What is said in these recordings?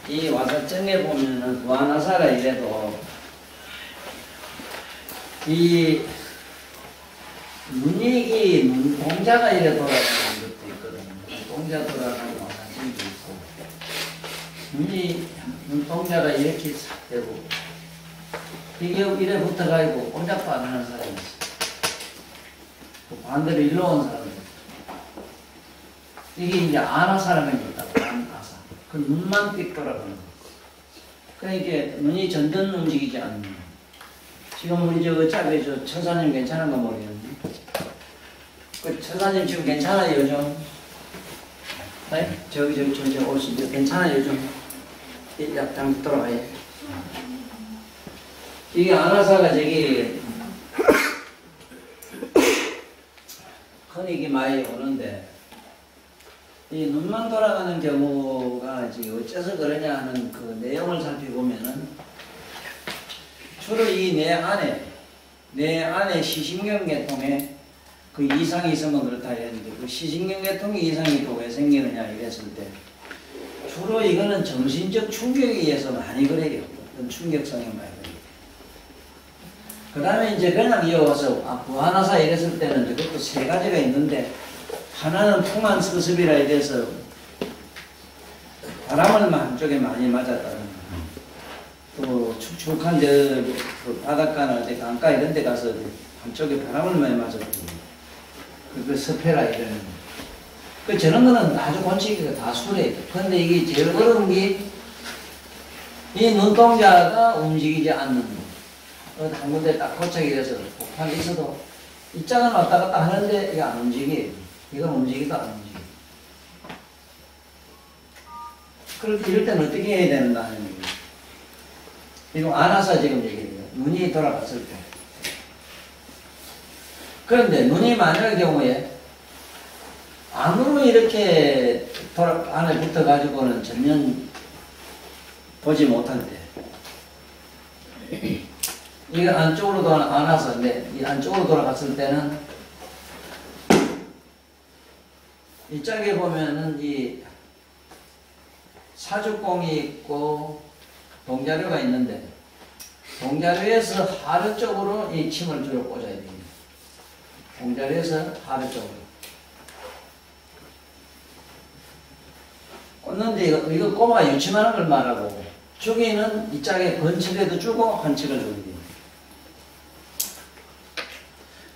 이 와서 정해 보면은 구하나사가 이래도 이 눈이기 눈동자가 이래 돌아가는 것도 있거든요. 눈동자 돌아가는 와사진도 있고 눈동자가 이렇게 싹 되고 이게 이래 붙어가지고 꼼짝도 안 하는 사람이 있어요. 반대로 일로 온 사람이 있어요. 이게 이제 아나 사람입니다. 아나사. 그 눈만 띡 돌아가는 거. 그러니까 눈이 전전 움직이지 않는 거. 지금 우리 저 어차피 저 처사님 괜찮은가 모르겠는데. 그 처사님 지금 괜찮아요 요즘? 네? 저기 오시죠. 괜찮아요 요즘? 약장 돌아가요. 이게 아나사가 저기 근육이 많이 오는데 이 눈만 돌아가는 경우가 지금 어째서 그러냐 하는 그 내용을 살펴보면은 주로 이 내 안에 시신경계통에 그 이상이 있으면 그렇다 했는데 그 시신경계통에 이상이 또 왜 생기느냐 이랬을 때 주로 이거는 정신적 충격에 의해서 많이 그래요. 어떤 충격성이 많이 그래요. 그 다음에 이제 그냥 이어와서 구하나사 이랬을 때는 이것도 세 가지가 있는데 하나는 풍한 수습이라 이래서 바람을 한쪽에 많이 맞았다는 또 축축한 그 바닷가나 강가 이런 데 가서 한쪽에 바람을 많이 맞았거든요. 그 스페라 이러는 그 저런 거는 아주 권치기가 다 수래요. 근데 이게 제일 어려운 게 이 눈동자가 움직이지 않는 거. 한 군데 딱 고착이 돼서 폭탄이 있어도 이 짝은 왔다 갔다 하는데 이게 안 움직여요. 이건 움직이도 안 움직여요. 그렇게 이럴 때는 어떻게 해야 되는가 하는 거예요. 이거 안아서 지금 얘기해요. 눈이 돌아갔을 때. 그런데 눈이 만약의 경우에 안으로 이렇게 안에 붙어가지고는 전혀 보지 못할 때, 이거 안쪽으로 안아서 이 안쪽으로 돌아갔을 때는 이 짝에 보면은 이 사죽공이 있고 동자류가 있는데 동자류에서 하류 쪽으로 이 침을 주로 꽂아야 됩니다. 동자류에서 하류 쪽으로 꽂는데 이거 꼬마 유치만한 걸 말하고 주기는 이 짝에 건축에도 주고 한측을 주게 됩니다.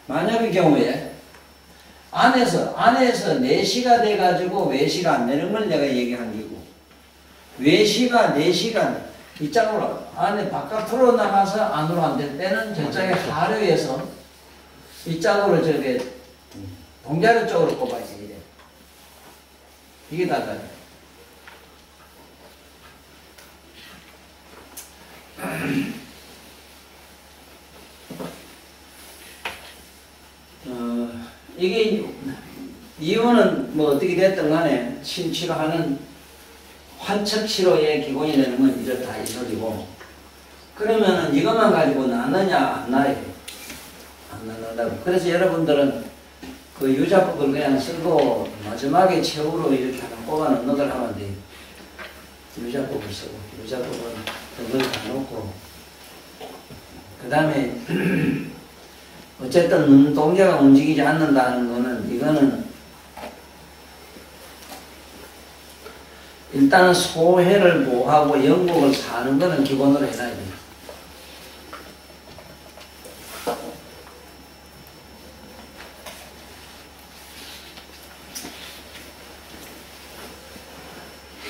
만약의 경우에 안에서 내시가 돼가지고 외시가 안 되는 걸 내가 얘기한 기고, 외시가 내시가 이 짝으로 안에 바깥으로 나가서 안으로 안 될 때는 저짝에 하류에서 이 짝으로 저게 동자류 쪽으로 꼽아야지. 이래. 이게 달라요. 이게 이유는 뭐 어떻게 됐든 간에 치료하는 환척 치료의 기본이 되는 건 이렇다 이 소리고, 그러면은 이것만 가지고 나느냐 안 나요? 안 나는다고. 그래서 여러분들은 그 유자법을 그냥 쓰고 마지막에 최후로 이렇게 하나 꼽아 넣는 걸 하면 돼요. 유자법을 쓰고, 유자법은 그걸 다 놓고, 그 다음에 어쨌든 눈동자가 움직이지 않는다는 거는, 이거는 일단은 소해를 뭐하고 영국을 사는 거는 기본으로 해놔야 돼요.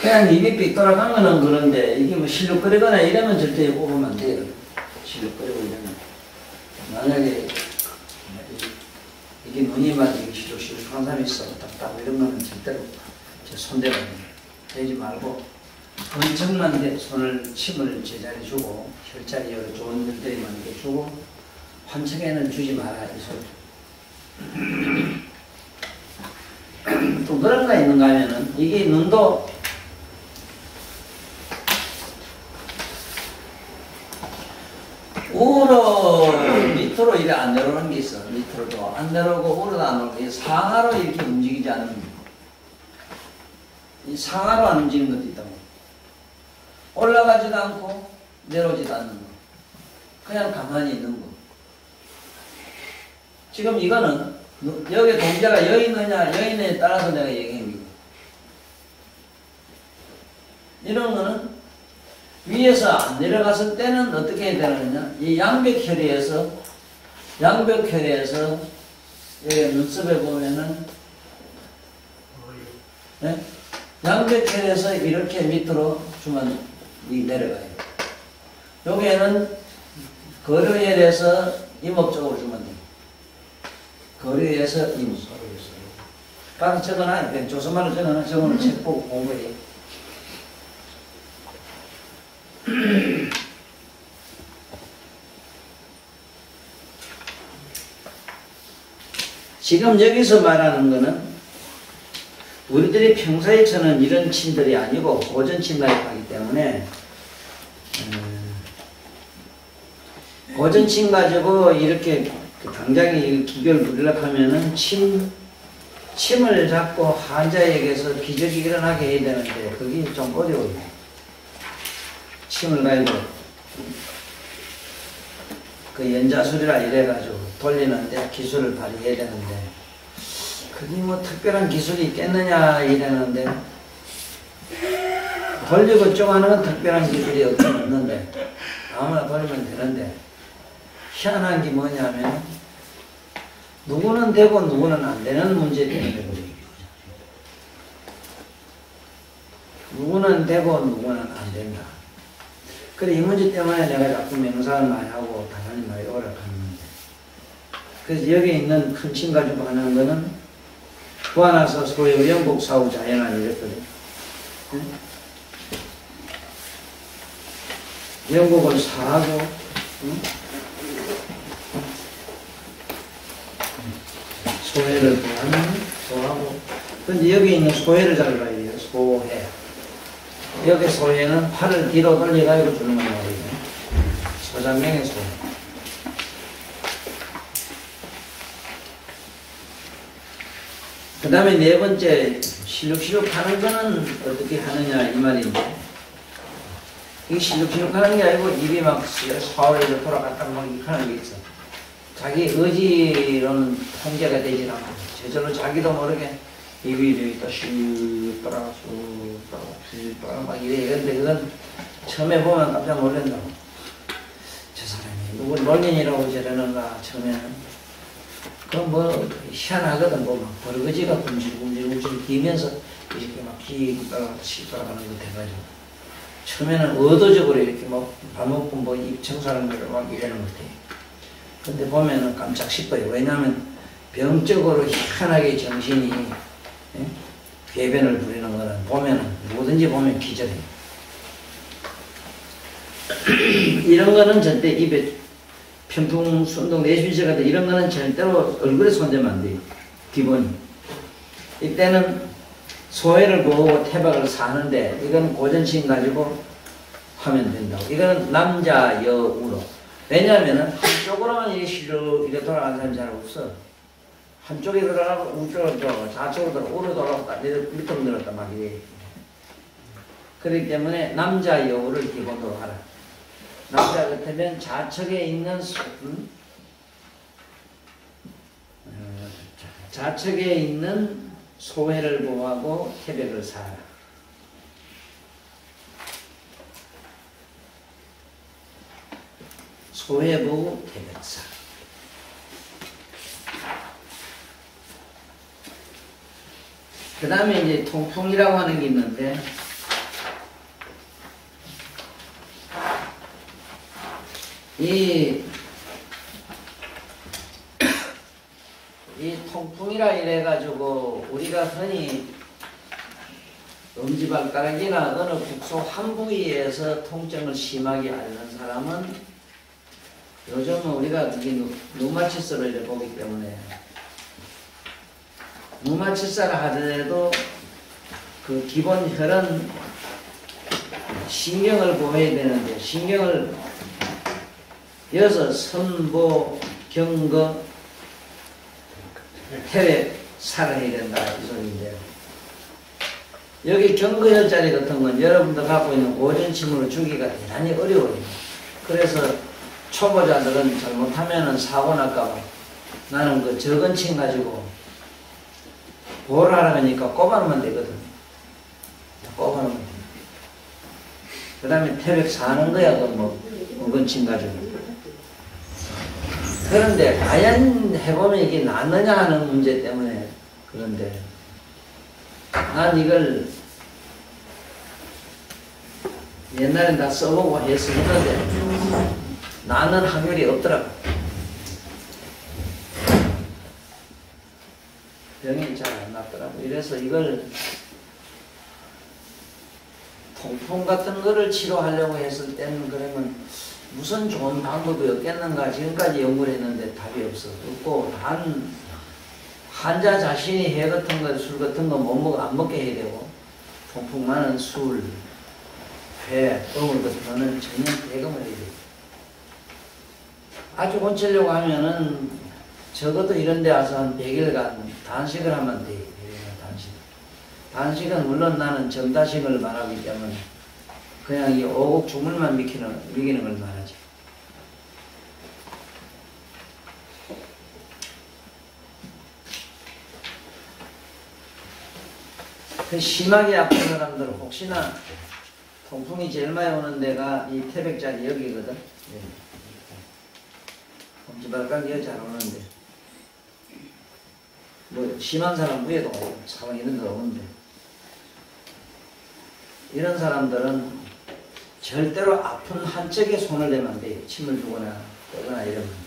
그냥 입이 삑 돌아간 거는 그런데, 이게 뭐 실룩거리거나 이러면 절대 뽑으면 안 돼요. 실룩거리고 이러면. 만약에 이게 눈이 맞으기 시룩시룩한 사람이 있어, 답답 이런 거는 절대로 손대면 되지 말고, 엄청난 손을, 침을 제자리 주고, 혈자리 여러 좋은 혈들이만 이렇게 주고, 환청에는 주지 마라, 이 소리. 또 그런 거 있는가 하면은, 이게 눈도 우로 밑으로 이래 안 내려오는 게 있어. 밑으로도 안 내려오고 우로도 안 내려오고, 상하로 이렇게 움직이지 않는, 이 상하로 안 움직이는 것도 있다고. 올라가지도 않고 내려오지도 않는 거. 그냥 가만히 있는 거. 지금 이거는 여기 동자가 여기 있느냐 여인에 따라서 내가 얘기한 거고, 이런 거는 위에서 안 내려갔을 때는 어떻게 해야 되느냐, 이 양벽혈에서 여기 눈썹에 보면은, 네? 양벽혈에서 이렇게 밑으로 주면 내려가요. 여기에는 거류혈에서 이목 쪽으로 주면 돼요. 거류에서 이목. 가서 적어놔요. 조선말로 적어놔요. 저거는 책 보고 공부해요. 지금 여기서 말하는 거는 우리들이 평소에 쳐는 이런 침들이 아니고 고전침 가입하기 때문에, 고전침 가지고 이렇게 당장에 기교를 부리려고 하면은 침을 잡고 환자에게서 기적이 일어나게 해야 되는데 그게 좀 어려워요. 침을 가지고 그 연자술이라 이래가지고 돌리는데 기술을 발휘해야 되는데, 그게 뭐 특별한 기술이 있겠느냐 이랬는데, 돌리고 쪼가는 건 특별한 기술이 없는데 아무나 돌리면 되는데, 희한한 게 뭐냐면 누구는 되고 누구는 안 되는 문제 때문에 그래요. 누구는 되고 누구는 안 된다. 그래, 이 문제 때문에 내가 자꾸 명상을 많이 하고 당연히 많이 오락하는 건데, 그래서 여기 있는 큰 침 가지고 하는 거는 구하나서 소유 영국 사후 자연한 이랬거든. 응? 영국을 사하고, 응? 소해를 보하는 소하고. 근데 여기 있는 소해를 잘 봐야 돼요. 소해. 여기 소해는 팔을 뒤로 돌려가지고 주는 거예요. 소장명의 소해. 그 다음에 네 번째, 실룩실룩 하는 거는 어떻게 하느냐 이 말인데, 이 실룩실룩 하는 게 아니고 입이 막 사월에서 돌아갔다 막 이렇게 하는 게 있어. 자기 의지로는 통제가 되지 않고 저절로 자기도 모르게 입이 이렇게 슉 돌아가 슉 돌아가 슉 돌아가 막 이래. 그런데 그건 처음에 보면 깜짝 놀란다고. 저 사람이 누굴 놀린이라고 저러는가 처음에는. 그럼 뭐 희한하거든. 뭐 막 버르거지가 움찔움찔 기면서 이렇게 막 씩 돌아가는 거 돼가지고 처음에는 의도적으로 이렇게 뭐 밥 먹고 뭐 입 청소하는 거를 막 이러는 것 같아요. 근데 보면은 깜짝 싶어요. 왜냐하면 병적으로 희한하게 정신이 궤변을 부리는 거는 보면은 뭐든지 보면 기절해요. 이런 거는 절대 입에 편풍, 순동, 내쉬실 같은 이런 거는 절대로 얼굴에 손대면 안 돼요. 기본이. 이때는 소해를 보고 태박을 사는데 이건 고전칭 가지고 하면 된다고. 이거는 남자, 여, 우로. 왜냐하면은 한쪽으로만 이렇게 돌아가는 사람이 잘 없어. 한쪽에 들어가고 우쪽으로 들어가고 좌쪽으로 들어가고 우로 돌아갔다 밑으로 들었다 막 이래. 그렇기 때문에 남자, 여우를 기본으로 하라. 남자 같으면 좌측에 있는 좌측에 있는 소해를 보호하고 태백을 사하라. 소해 보고 태백 사. 그 다음에 이제 통풍이라고 하는 게 있는데 이 통풍이라 이래가지고 우리가 흔히 엄지발가락이나 어느 국소 한 부위에서 통증을 심하게 앓는 사람은 요즘은 우리가 누마치스로 이렇게 보기 때문에 누마치스를 하더라도 그 기본 혈은 신경을 보호해야 되는데 신경을 여섯, 선보, 경거, 태백, 살아야 된다 이 소리인데요. 여기 경거혈자리 같은 건 여러분들 갖고 있는 오전침으로 주기가 대단히 어려워요. 그래서 초보자들은 잘못하면은 사고 날까봐 나는 그 적은 침 가지고 보호를 하라 하니까 꼽아놓으면 되거든. 꼽아놓으면 돼. 그 다음에 태백 사는 거야, 그 뭐, 묵은 침 가지고. 그런데 과연 해보면 이게 낫느냐 하는 문제 때문에 그런데 난 이걸 옛날엔 다 써보고 했었는데 낫는 확률이 없더라고. 병이 잘 안 낫더라고. 이래서 이걸 통풍 같은 거를 치료하려고 했을 때는 그러면 무슨 좋은 방법이 없겠는가 지금까지 연구를 했는데 답이 없고 단 환자 자신이 회 같은 거, 술 같은 거 못 먹어 안 먹게 해야 되고 통풍 많은 술, 회, 어물 같은 거는 전혀 대금을 해야 돼요. 아주 고치려고 하면은 적어도 이런 데 와서 한 100일간 단식을 하면 돼요. 단식은 물론 나는 정다식을 말하기 때문에 그냥 이 오곡 주물만 미기는 걸 말하지. 그 심하게 아픈 사람들 혹시나 통풍이 제일 많이 오는 데가 이 태백자리 여기거든. 엄지발가락이 여기 잘 오는데 뭐 심한 사람 위에도 오고 사방 이런 데 오는데 이런 사람들은 절대로 아픈 한쪽에 손을 대면 안 돼요. 침을 주거나 떠거나 이러면.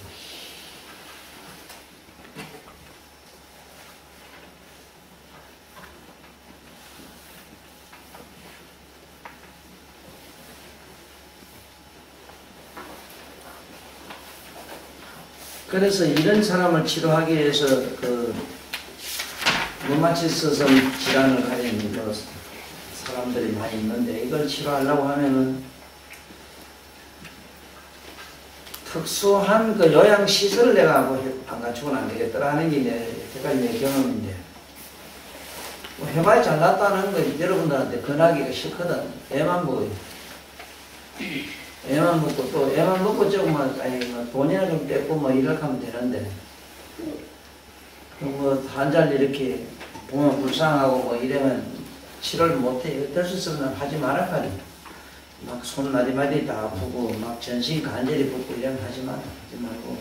그래서 이런 사람을 치료하기 위해서 류마티스성 질환을 가진 사람들이 많이 있는데, 이걸 치료하려고 하면은 특수한 요양시설을 내가 안 갖추고는 안 되겠더라 하는 게 여태까지 내 경험인데, 해봐야 잘났다는 거 여러분들한테 권하기가 싫거든. 애만 먹어요. 애만 먹고, 또 애만 먹고 조금만 돈이나 좀 뺏고 이렇게 하면 되는데, 한잔 이렇게 보면 불쌍하고 이러면 치료를 못해. 어쩔 수 없으면 하지 말아가지. 막 손 마디마디 다 아프고 막 전신 간절히 붓고 이러면 하지 말고,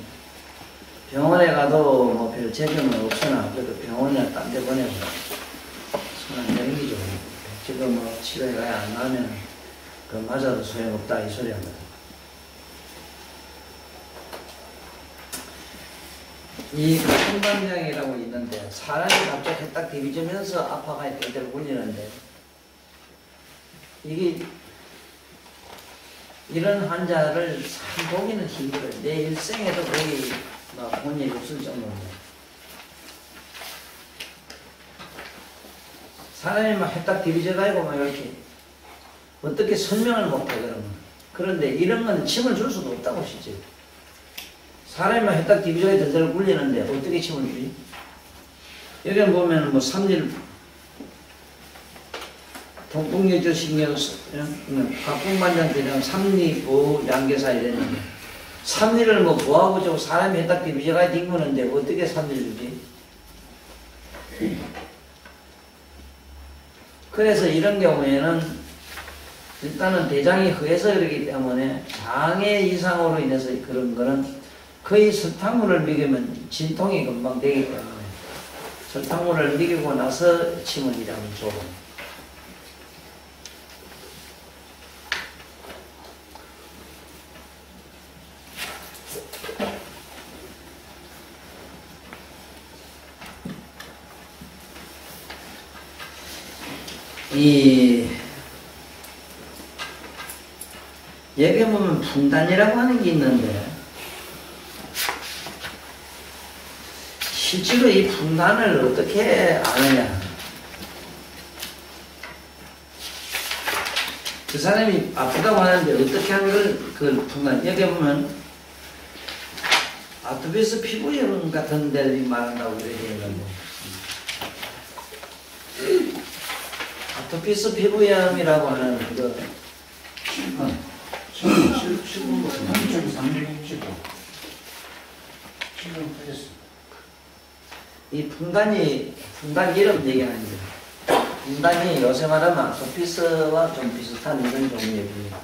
병원에 가도 별 책임은 없으나 그래도 병원이나 딴 데 보내고 손 안 내는 게 좋아요. 지금 치료가 안 나면 맞아도 소용없다 이 소리 합니다. 이 풍간장이라고 있는데, 사람이 갑자기 딱 디비지면서 아파가 때때로 굴리는데, 이게 이런 환자를 참 보기는 힘들어요. 내 일생에도 거의 본 일이 없을 정도인데, 사람이 딱 디비져가지고 이렇게 어떻게 설명을 못해 그러면. 그런데 이런 건 침을 줄 수도 없다고 실제. 사람이 딱 디비져가 덜덜 굴리는데 어떻게 침을 주지? 여기 보면 삼일 동북여조신경 각궁반장 대장 삼리부 양계사 이랬는데, 삼리를 보하고 저 사람이 딱 디비져가 뒹구는데 어떻게 삼리를 주지? 그래서 이런 경우에는 일단은 대장이 허해서 그러기 때문에 장애 이상으로 인해서 그런 거는 거의 설탕물을 먹이면 진통이 금방 되기 때문에 설탕물을 먹이고 나서 침을 일하면 좋아요. 여기 보면 분단이라고 하는 게 있는데, 실제로 이 분단을 어떻게 아느냐. 그 사람이 아프다고 하는데 어떻게 하는 그 분단. 여기 보면 아토피스 피부염 같은 데를 말한다고 그래야 되는데, 아토피스 피부염이라고 하는 이 분단 이름 얘기하는 거예요. 분단이 요새 말하면 아토피스와 좀 비슷한 이런 종류의 분이에요.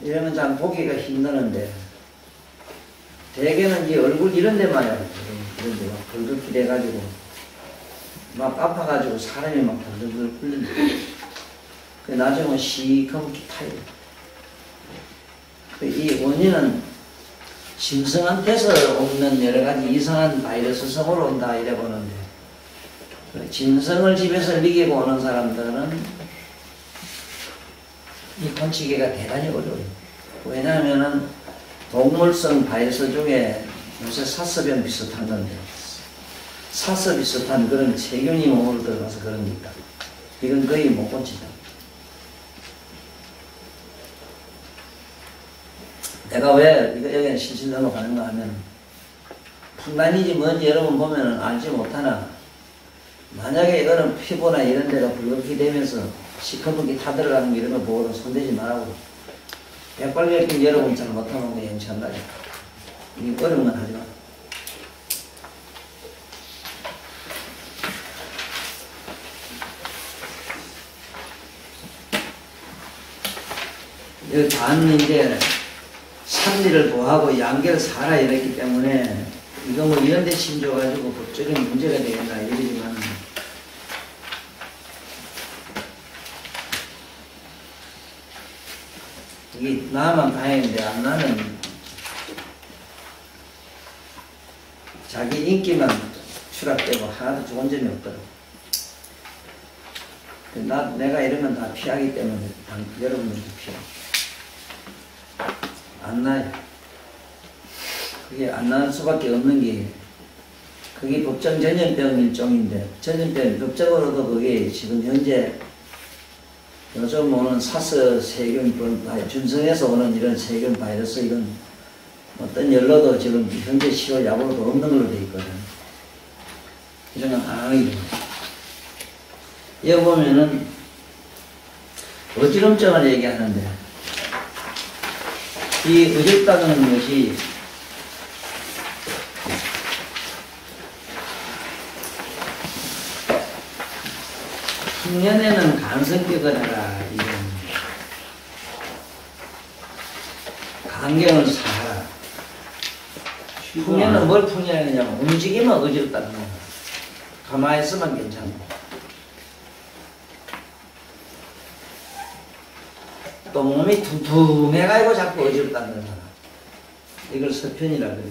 이러면 참 보기가 힘드는데, 대개는 이 얼굴 이런 데만요. 이런 데 막 덜덜 돼가지고 막 아파가지고 사람이 막 덜덜 굴린다. 나중에 시커멓게 타요. 이 원인은 짐승한테서 오는 여러가지 이상한 바이러스성으로 온다 이래 보는데, 짐승을 집에서 먹이고 오는 사람들은 이 건치기가 대단히 어려워요. 왜냐하면 동물성 바이러스 중에 요새 사스병 비슷한 건데, 사스 비슷한 그런 세균이 몸으로 들어가서 그런 게 있다. 이건 거의 못 고친다. 내가 왜 여기는 실실 넘어가는가 하면, 풍단이지 뭔지 여러분 보면은 알지 못하나, 만약에 이거는 피부나 이런 데가 붉게 되면서 시커멓게 타들어가는 게 이런 거 보고도 손대지 말라고. 백발백중 여러분 잘 못하는 거 영창가지. 이 어려운 건 하지 마. 여기 단 이제 삼리를 보하고 양계를 살아 이랬기 때문에 이거 이런 데 침 줘가지고 법적인 문제가 되겠나 이러지만, 이게 나만 다행인데 안 나는 자기 인기만 추락되고 하나도 좋은 점이 없더라고. 내가 이런 건 다 피하기 때문에 여러분들도 피해. 안 나요. 그게 안 나올 수밖에 없는 게 그게 법정 전염병 일종인데 전염병 법적으로도 그게 지금 현재 요즘 오는 사스 세균 준성에서 오는 이런 세균 바이러스 이건 어떤 열로도 지금 현재 치료 약으로도 없는 걸로 돼 있거든. 이런 건 안 하게 됩니다. 여기 보면은 어지럼증을 얘기하는데 이 어지럽다는 것이 흉년에는 간성격을 하라 이런 간경을 사하라. 흉년은 뭘 푸냐면 움직이면 어지럽다는 거야. 가만히 있으면 괜찮고 또 몸이 퉁퉁해가지고 자꾸 어지럽다는 거잖아. 이걸 서편이라 그래.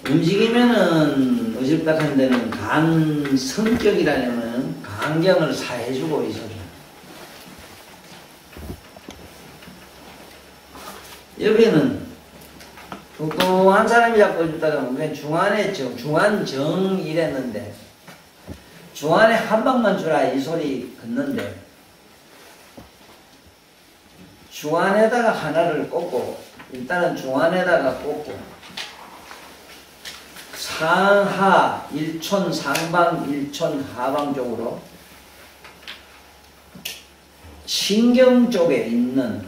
움직이면은 어지럽다 하는 데는 간 성격이라면 간경을 사해주고 이 소리야. 여기는 뚱뚱한 사람이 자꾸 어지럽다가 보면 중환정 이랬는데 중환에 한 방만 주라 이 소리 걷는데 중환에다가 하나를 꽂고 일단은 중환에다가 꽂고 상하 일촌 상방 일촌 하방 쪽으로 신경 쪽에 있는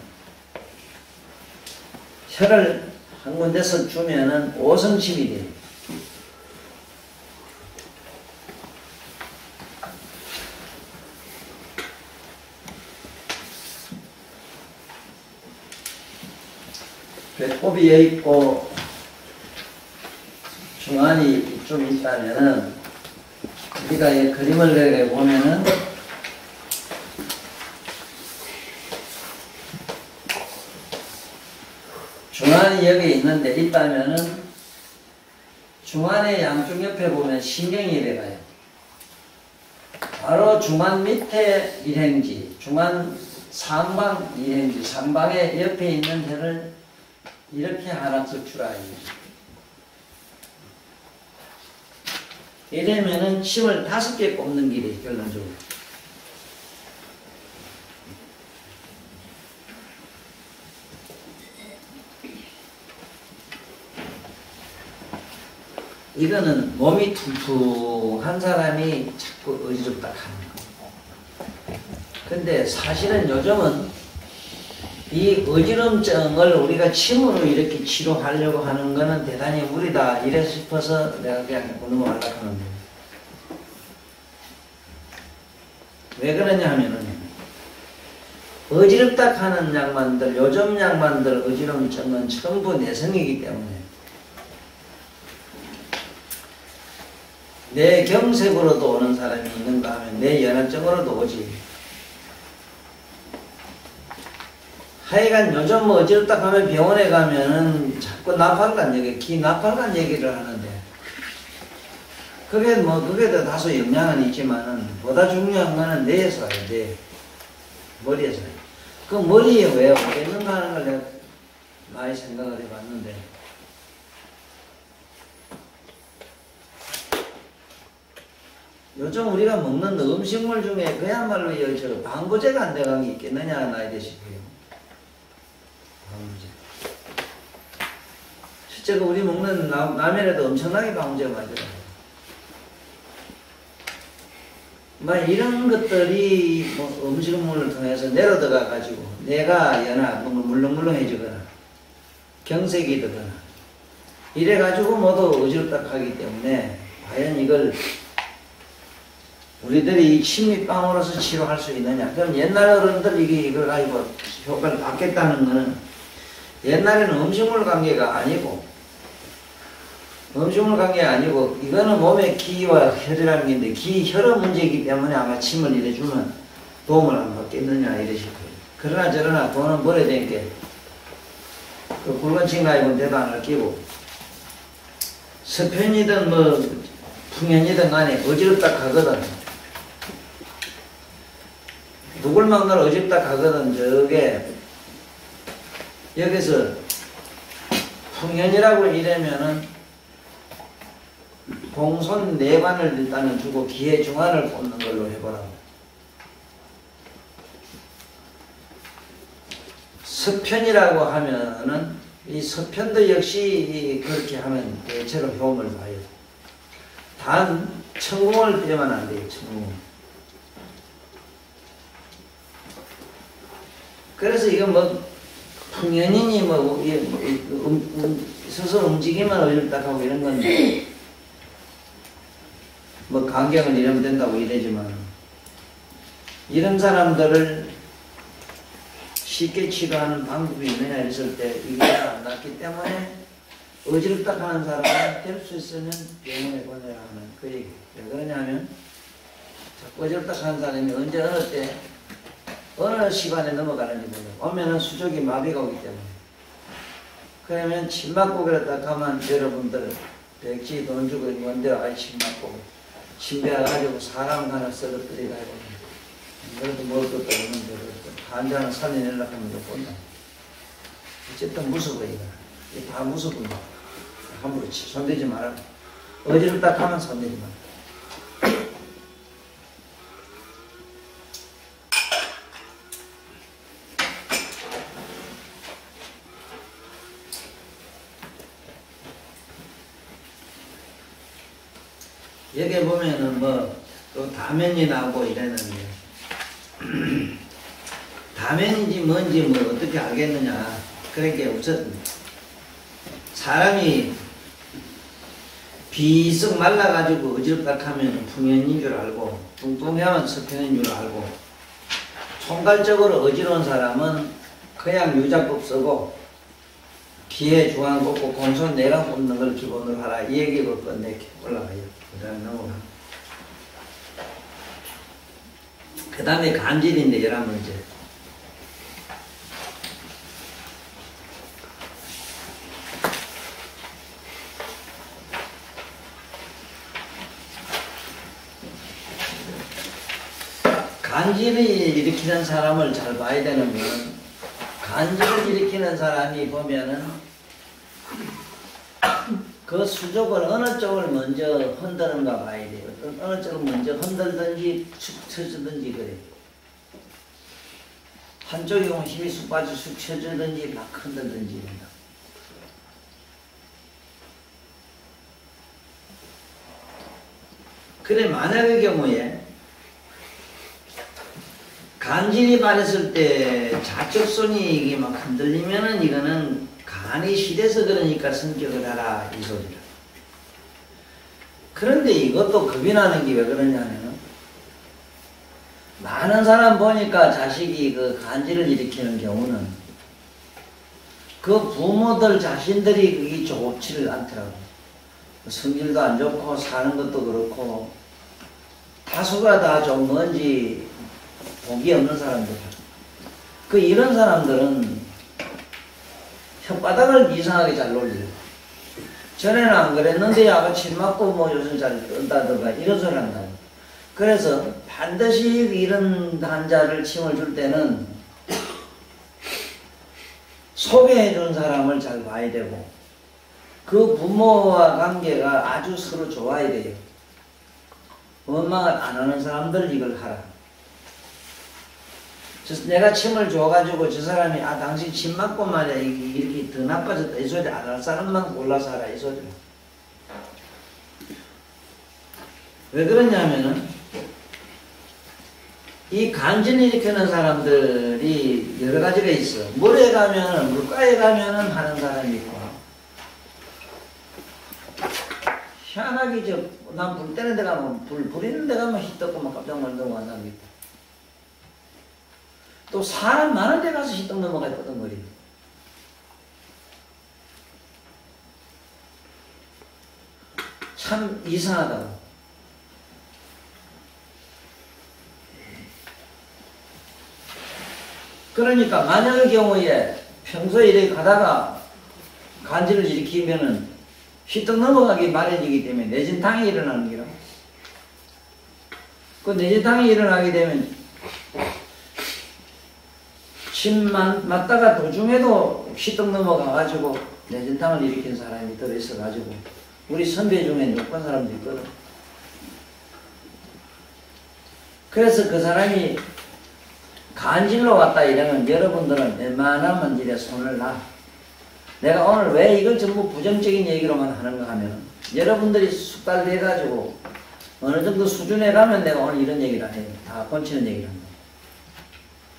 혀를 한 군데서 주면은 오성침이 돼. 배꼽이 여기 있고 중안이 좀 있다면은 우리가 이 그림을 그려 보면은 중안이 여기 있는데 있다면은 중안의 양쪽 옆에 보면 신경이 들어가요. 바로 중안 밑에 일행지, 중안 상방 일행지, 상방의 옆에 있는 혀를 이렇게 하나씩 주라. 이러면은 침을 5개 꼽는 길이 결론적으로. 이거는 몸이 퉁퉁한 사람이 자꾸 어지럽다 하는 거. 근데 사실은 요즘은 이 어지럼증을 우리가 침으로 이렇게 치료하려고 하는 거는 대단히 무리다 이래 싶어서 내가 그냥 넘어가려고 하는데 왜 그러냐 하면은 어지럽다 하는 양반들 요즘 양반들 어지럼증은 전부 내성이기 때문에 내 경색으로도 오는 사람이 있는가 하면 내 연합증으로도 오지. 하여간 요즘 뭐 어지럽다 하면 병원에 가면은 자꾸 나팔관 얘기, 기 나팔관 얘기를 하는데 그게 뭐 그게도 다소 영향은 있지만은 보다 중요한 거는 뇌에서 와요. 뇌 머리에서 와요. 그 머리에 왜 오겠는가 하는 걸 내가 많이 생각을 해봤는데 요즘 우리가 먹는 음식물 중에 그야말로 저 방부제가 안 들어간 게 있겠느냐 나이드시고요. 방부제. 실제로 우리 먹는 라면에도 엄청나게 방부제가 많이 들어가요. 막 이런 것들이 뭐 음식물을 통해서 내려 들어가 가지고 내가 연하 뭔가 물렁물렁해지거나 경색이 되거나 이래 가지고 모두 어지럽다 하기 때문에 과연 이걸 우리들이 이 침입방으로서 치료할 수 있느냐? 그럼 옛날 어른들 이걸 가지고 효과를 받겠다는 거는 옛날에는 음식물 관계가 아니고 이거는 몸의 기와 혈이라는 게 있는데 기, 혈의 문제이기 때문에 아마 침을 이래주면 도움을 안 받겠느냐 이러실 거예요. 그러나 저러나 돈은 벌어야 되는 게 그 굵은 침 가지고는 대도 안 할끼고 서편이든 뭐 풍년이든 간에 어지럽다 하거든. 누굴 막날 어지럽다 하거든. 저게 여기서 풍년이라고 이러면은 공손 내관을 일단은 주고 기해 중환을 꽂는 걸로 해보라고. 서편이라고 하면은 이 서편도 역시 그렇게 하면 대체로 효험을 봐요. 단 천궁을 빼면 안 돼요. 천궁. 그래서 이거 뭐 풍년이니 뭐 스스로 움직이면 어렵다고 이런 건데 뭐 강경을 이러면 된다고 이러지만 이런 사람들을 쉽게 치료하는 방법이 있느냐 했을 때 이게 안 낫기 때문에 어지럽다 하는 사람은 될 수 있으면 병원에 보내라 하는 그 얘기. 왜 그러냐면 자꾸 어지럽다 하는 사람이 언제 어느 때 어느 시간에 넘어가는지 모르고 오면은 수족이 마비가 오기 때문에. 그러면 침 맞고 그랬다 하면 여러분들 백지 돈 주고 뭔데 아이 침 맞고 침 배워가지고 사람 하나 썰어뜨리가 해보면 그래도 먹을 것도 없는데 환자는 살려내려고 하면 못 본다. 어쨌든 무서워 이거. 이게 다 무서운 거. 함부로 손대지 말라고. 어지럽다 하면 손대지 말라고. 여기 보면은 뭐 또 다면이 나오고 이랬는데 다면인지 뭔지 뭐 어떻게 알겠느냐. 그러니까 우선 사람이 비석 말라가지고 어지럽다 하면 풍년인 줄 알고 뚱뚱하면 서편인 줄 알고 총괄적으로 어지러운 사람은 그냥 유자법 쓰고 기회 중앙 꽂고 공손 내랑 꽂는 걸 기본으로 하라. 이 얘기로 끝내 올라가요. 그 다음에 넘어가. 그 다음에 간질인데 11문제. 간질을 일으키는 사람을 잘 봐야 되는 건 간질을 일으키는 사람이 보면은 그 수족을 어느 쪽을 먼저 흔드는가 봐야 돼요. 어느 쪽을 먼저 흔들든지 축 쳐주든지 그래요. 한쪽에 오면 힘이 쑥 빠져 쑥 쳐주든지 막 흔들든지 이런다. 그래 만약의 경우에 간질이 발했을 때 좌측손이 이게 막 흔들리면은 이거는 간이 시려서 그러니까 성격을 하라 이 소리라. 그런데 이것도 겁이 나는 게 왜 그러냐면 많은 사람 보니까 자식이 그 간질을 일으키는 경우는 그 부모들 자신들이 그게 좋지를 않더라고. 성질도 안 좋고 사는 것도 그렇고 다수가 다 좀 뭔지 복이 없는 사람들. 그 이런 사람들은 혓바닥을 이상하게 잘 놀려요. 전에는 안 그랬는데 아까 침 맞고 뭐 요즘 잘 뜬다든가 이런 소리 한다. 그래서 반드시 이런 환자를 침을 줄 때는 소개해 준 사람을 잘 봐야 되고 그 부모와 관계가 아주 서로 좋아야 돼요. 원망을 안 하는 사람들 이걸 하라. 내가 침을 줘가지고 저 사람이 아 당신 침 맞고 말이야 이렇게 더 나빠졌다 이 소리 안 할 사람만 골라서 하라 이 소리를. 왜 그러냐면은 이 간질 일으키는 사람들이 여러 가지가 있어. 물에 가면은 물가에 가면은 하는 사람이 있고 희한하게 난 불 때는 데 가면 불 있는 데 가면 희 떴고 막 깜짝 놀라고 하는 사람이 있고 또 사람 많은 데 가서 희떡 넘어가 있거든 머리. 참 이상하다. 그러니까 만약의 경우에 평소에 이렇게 가다가 간질을 일으키면은 희떡 넘어가기 마련이기 때문에 내진탕이 일어나는 기라. 그 내진탕이 일어나게 되면 맞다가 도중에도 휘떡 넘어가가지고 내전탕을 일으킨 사람이 들어있어가지고 우리 선배 중에 욕한 사람도 있거든. 그래서 그 사람이 간질로 왔다 이러면 여러분들은 웬만하면 이래 손을 놔. 내가 오늘 왜 이걸 전부 부정적인 얘기로만 하는가 하면 여러분들이 숙달돼가지고 어느 정도 수준에 가면 내가 오늘 이런 얘기를 안 해요. 다 곤치는 얘기를 합니다.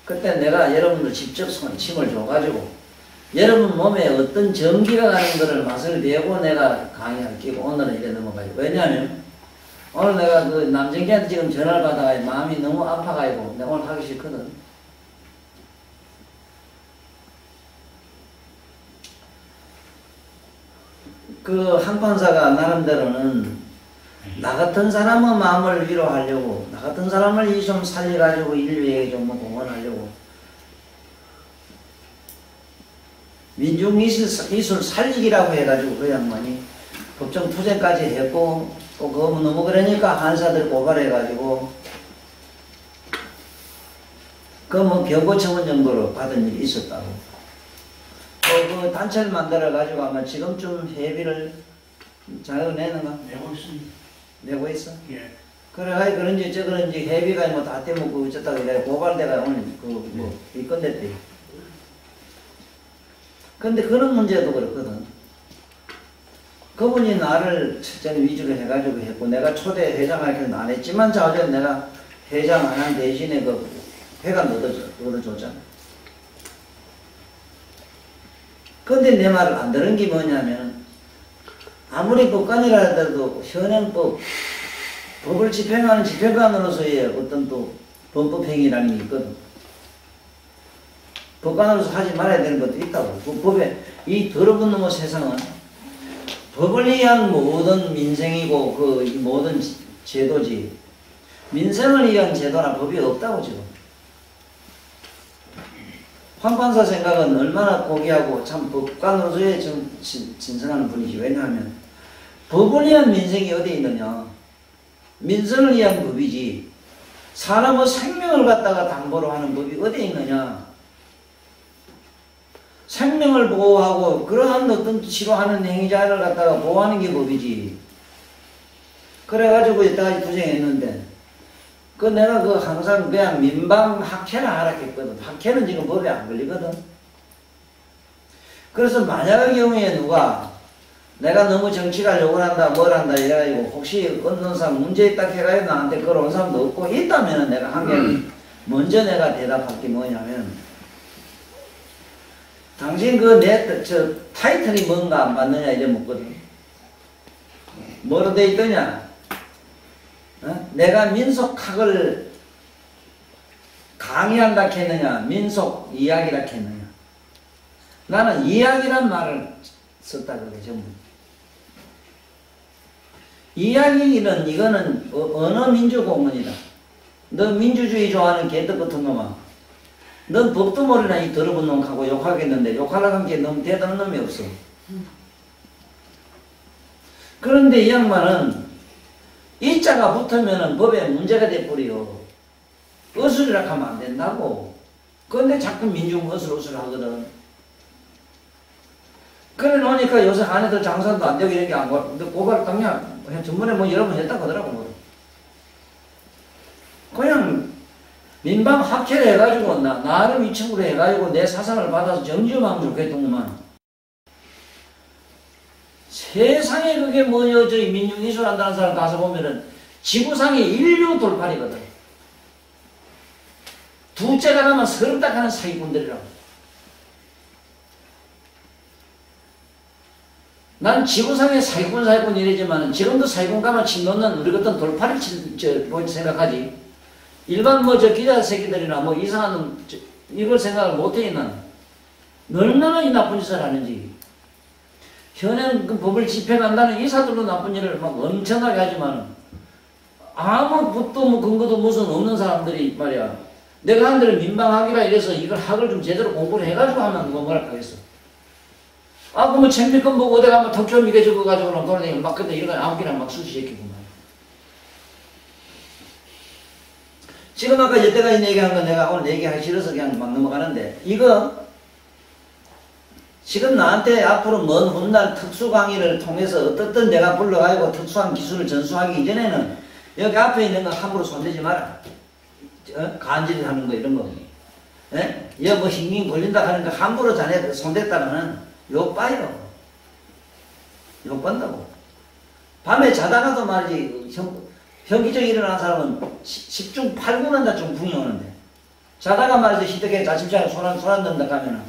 그때 내가 여러분들 직접 침을 줘가지고 여러분 몸에 어떤 전기가 가는 것을 맛을 배우고 내가 강의할 끼고 오늘은 이래 넘어가요. 왜냐하면 오늘 내가 그 남정기한테 지금 전화를 받아가 마음이 너무 아파가지고 내가 오늘 하기 싫거든. 그 항판사가 나름대로는 나 같은 사람의 마음을 위로하려고 나 같은 사람을 이 좀 살려가지고 인류에게 좀 공헌하려고 민중미술 살리기라고 해가지고 그 양반이 법정 투쟁까지 했고 또 그거 너무 그러니까 한사들 고발해가지고 그 뭐 경고청원 정도로 받은 일이 있었다고. 또 그 단체를 만들어가지고 아마 지금쯤 회비를 자기가 내는가? 내고 있습니다. 내고 있어? 예. 그래, 그런지 저런지 회비가 뭐 다 떼먹고 어쩌다가 이래 고발대가 오늘 뭐 입건됐대. 근데 그런 문제도 그렇거든. 그분이 나를 첫째 위주로 해가지고 했고 내가 초대 회장할게는 안 했지만 자주 내가 회장 안 한 대신에 그 회관 얻어줬잖아. 근데 내 말을 안 들은 게 뭐냐면 아무리 법관이라 하더라도 현행법 법을 집행하는 집행관으로서의 어떤 또 범법행위라는 게 있거든. 법관으로서 하지 말아야 되는 것도 있다고. 그 법에 이 더러운 놈의 세상은 법을 위한 모든 민생이고 그 모든 제도지 민생을 위한 제도나 법이 없다고 지금. 황판사 생각은 얼마나 고귀하고 참 법관으로서의 좀 진성하는 분이지. 왜냐하면 법을 위한 민생이 어디 있느냐. 민생을 위한 법이지. 사람의 생명을 갖다가 담보로 하는 법이 어디 있느냐. 생명을 보호하고 그러한 어떤 치료하는 행위자를 갖다가 보호하는 게 법이지. 그래가지고 이따가 투쟁했는데 그 내가 그 항상 그냥 민방 학회를 하라 했거든. 학회는 지금 법에 안 걸리거든. 그래서 만약의 경우에 누가 내가 너무 정치가 욕을 한다 뭘 한다 이래가지고 혹시 언론상 문제 있다 해가지고 나한테 그걸 온 사람도 없고 있다면은 내가 한 개 먼저 내가 대답할 게 뭐냐면 당신 그 저 타이틀이 뭔가 안 받느냐 이래 묻거든. 뭐로 돼 있더냐? 어? 내가 민속학을 강의한다 했느냐 민속 이야기라 했느냐. 나는 이야기란 말을 썼다 그래 전부. 이야기는 이거는 언어 민주 공문이다. 너 민주주의 좋아하는 개떡 같은 놈아. 넌 법도 모르나 이 더러운 놈하고 욕하겠는데 욕하려고 한 게 너무 대단한 놈이 없어. 그런데 이 양반은 이자가 붙으면은 법에 문제가 돼버려. 어술이라 하면 안 된다고. 그런데 자꾸 민중 어술 하거든. 그래 놓으니까 요새 안에도 장사도 안 되고 이런 게 안 가. 근데 고발 당장 전번에 뭐 여러 번 했다고 하더라고. 뭐. 그냥 민방 학회를 해가지고 나름 이층으로 해가지고 내 사상을 받아서 정지하면 좋겠더구만. 세상에 그게 뭐여 저희 민중이술 한다는 사람 가서 보면은 지구상의 인류 돌팔이거든. 둘째가 나면 서럽다 하는 사기꾼들이라고. 난 지구상의 사기꾼 이래지만 지금도 사기꾼 가면 침 놓는 우리 같은 돌팔이 생각하지. 일반 뭐 저 기자 새끼들이나 뭐 이상한 이걸 생각을 못해 있는 얼마나 이 나쁜 짓을 하는지. 현행 그 법을 집행한다는 이사들도 나쁜 일을 막 엄청나게 하지만 아무 법도 뭐 근거도 무슨 없는 사람들이 말이야. 내가 한 대로 민방학이라 이래서 이걸 학을 좀 제대로 공부를 해가지고 하면 뭐 뭐라 하겠어. 아, 그뭐 책미권 보고 어디 가면 덕초 미개 적어가지고는 돌아다니면 막 근데 이런 거 아무기나 막 수시시키고 말이야. 지금 아까 여태까지 얘기한 건 내가 오늘 얘기하기 싫어서 그냥 막 넘어가는데, 이거 지금 나한테 앞으로 먼 훗날 특수 강의를 통해서 어떻든 내가 불러가지고 특수한 기술을 전수하기 이전에는 여기 앞에 있는 거 함부로 손대지 마라. 간질을 하는 거 이런 거. 예? 뭐 흰김 걸린다 하는 거 함부로 자네 손댔다가는 욕 봐요. 욕 본다고. 밤에 자다가도 말이지, 현기증 일어나는 사람은 10중 8구는 다 좀 붕이 오는데, 자다가 말이지, 희덕에 자침장에 손 안 넣는다 하면은,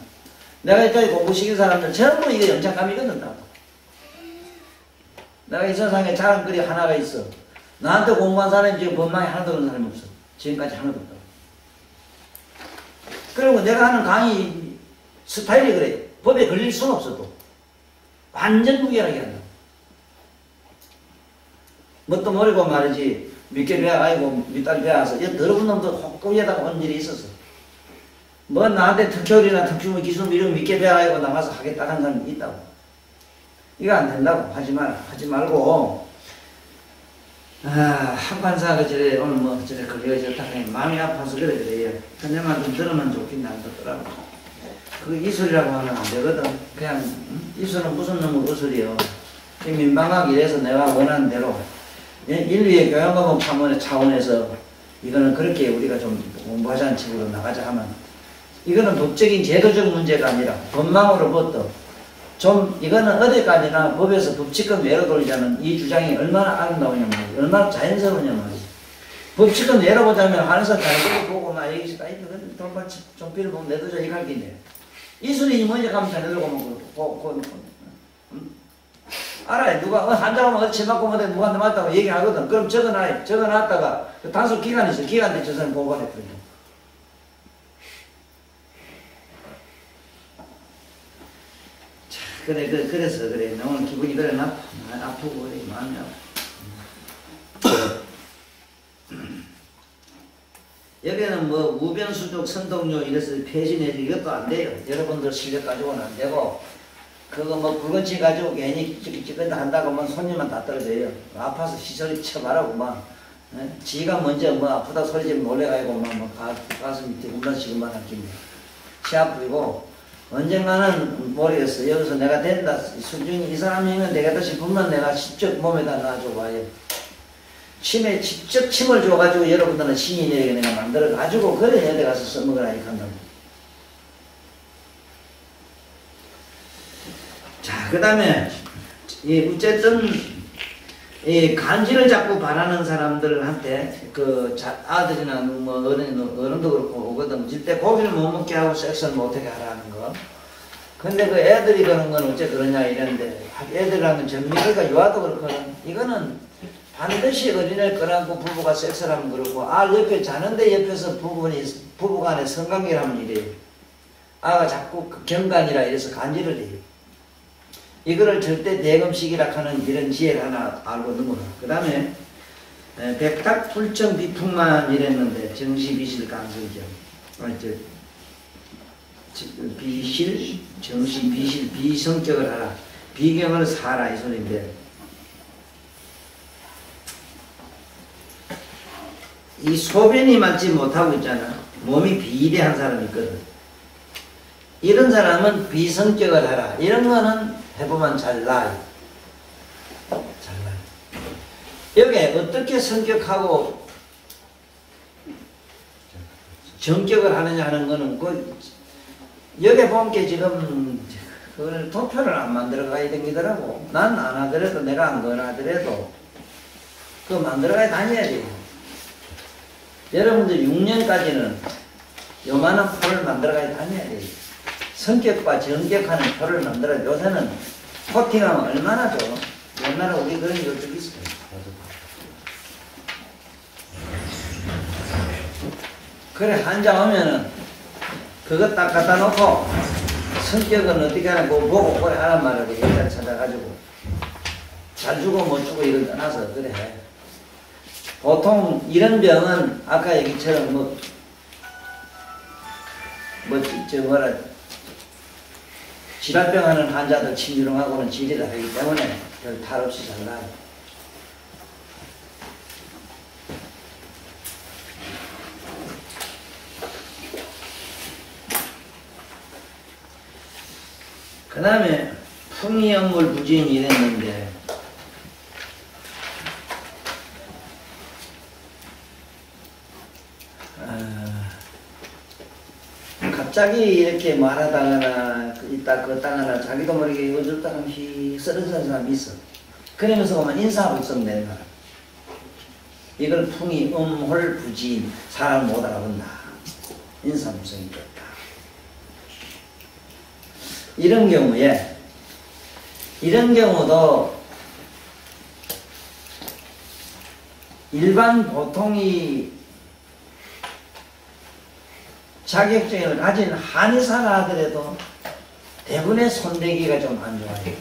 내가 이따위 공부시킨 사람들 전부 이게 영창감이 끊는다고. 내가 이 세상에 자랑거리 하나가 있어. 나한테 공부한 사람이 지금 법망에 하나도 없는 사람이 없어. 지금까지 하나도 없다고. 그리고 내가 하는 강의 스타일이 그래. 법에 걸릴 수는 없어, 또. 완전 무결하게 한다. 뭣도 모르고 말이지, 밑게 배워가지고 밑달 배워서, 더러운 놈도 혹꾸에다가 온 일이 있었어. 뭐 나한테 특효리나 특殊기술 이런 밑게 배워가지고 나가서 하겠다는 사람이 있다고. 이거 안 된다고. 하지 마라. 하지 말고, 한판사가 저래, 오늘 뭐 저래 걸려졌다 하니 마음이 아파서 그래요. 그네만 좀 들으면 좋긴 안 듣더라고. 그 이술이라고 하면 안 되거든. 그냥, 이술은 무슨 놈의 의술이요. 민방학 이래서 내가 원하는 대로, 인류의 교양과목 파문의 차원에서 이거는 그렇게 우리가 좀 공부하자는 식으로 나가자 하면, 이거는 법적인 제도적 문제가 아니라 법망으로부터 좀 이거는 어디까지나 법에서 법칙권 외로 돌리자는 이 주장이 얼마나 아름다우냐 말이지. 얼마나 자연스러우냐 말이지. 법칙권 외로 보자면 안에서 자연스럽게 보고 막 여기서 돈만 좀 빌어보면 내도 저기 갈 긴데. 이술이 먼저 가면 자네들고 뭐 알아요. 누가 한자하면 어디 침 맞고 뭐데 누구한테 맞다고 얘기하거든. 그럼 적어놨다가 그 단속 기간이 있어. 기간 때 저 사람 보고가 됐거든요. 그래서 그래. 나 오늘 기분이 그래. 아프고 그래. 마음이 아파. 여기는 뭐 우변수족 선동료 이래서 폐지내지 이것도 안 돼요. 여러분들 실력 가지고는 안 되고, 그거 뭐 굵은치 가지고 괜히 찌끈찌끈 한다고 하면 손님만 다 떨어져요. 아파서 시설이 쳐바라고 막, 지가 먼저 뭐 아프다 소리 좀 놀래가지고 뭐 가슴 밑에 군만치고만 할긴데. 치 아프고, 언젠가는 모르겠어. 여기서 내가 된다. 수준이 이 사람이면 되겠다 싶으면 내가 직접 몸에다 놔줘봐요. 침에 직접 침을 줘가지고 여러분들은 신이 내게 내가 만들어가지고 그래 여기 가서 써먹으라 이렇게 한다고. 자, 그 다음에 어쨌든 이 간지를 자꾸 바라는 사람들한테 그 아들이나 뭐 어른도 그렇고 오거든. 절대 고기를 못 먹게 하고 섹스를 못하게 하라는 거. 근데 그 애들이 그러는 건 어째 그러냐 이랬는데, 애들이라면 전미가 유아도 그렇거든. 이거는 반드시 어린애를 끌어안고 부부가 섹스를 하면 그러고, 옆에 자는데 옆에서 부부간에 성관계를 하면 이래요. 아가 자꾸 경간이라 이래서 간지를 해요. 이거를 절대 대금식이라 하는 이런 지혜를 하나 알고 넘어가. 그 다음에 백탁 불청 비풍만 이랬는데, 정시비실 강성경. 비실, 정시, 비실, 비성격을 하라. 비경을 사라 이 소리인데, 이 소변이 맞지 못하고 있잖아. 몸이 비대한 사람이 있거든. 이런 사람은 비성격을 하라. 이런 거는 해보면 잘 나요. 잘 나요. 여기에 어떻게 성격하고 정격을 하느냐 하는 거는 여기에 본 게 지금 그걸 도표를 안 만들어 가야 되더라고. 난 안 하더라도 내가 안 권하더라도 그거 만들어 가야 다녀야 돼요. 여러분들 6년까지는 요만한 표를 만들어 가야 다녀야 돼요. 성격과 정격하는 표를 만들어. 요새는 코팅하면 얼마나 좋아. 옛날에 우리 그런 요쪽이 있어요. 그래 한자 오면은 그거 딱 갖다 놓고 성격은 어떻게 하나 그거 보고 그래 하란 말을 여기다 찾아가지고 잘 주고 못 주고 이걸 떠나서 그래. 보통 이런 병은 아까 얘기처럼 질환병 하는 환자들 친유령하고는 질이라 하기 때문에 별 탈 없이 잘 나요. 그 다음에 풍이영물 부진이 이랬는데 갑자기 이렇게 말하다가나 있다 걷다가나 자기도 모르게 요즘 휙 쓰러지는 사람이 있어. 그러면서 보면 인사불성 되는 사람. 이걸 풍이 홀부진 사람 못 알아본다. 인사불성이 됐다. 이런 경우도 일반 보통이 자격증을 가진 한의사가 하더라도 대부분의 손대기가 좀 안 좋아요.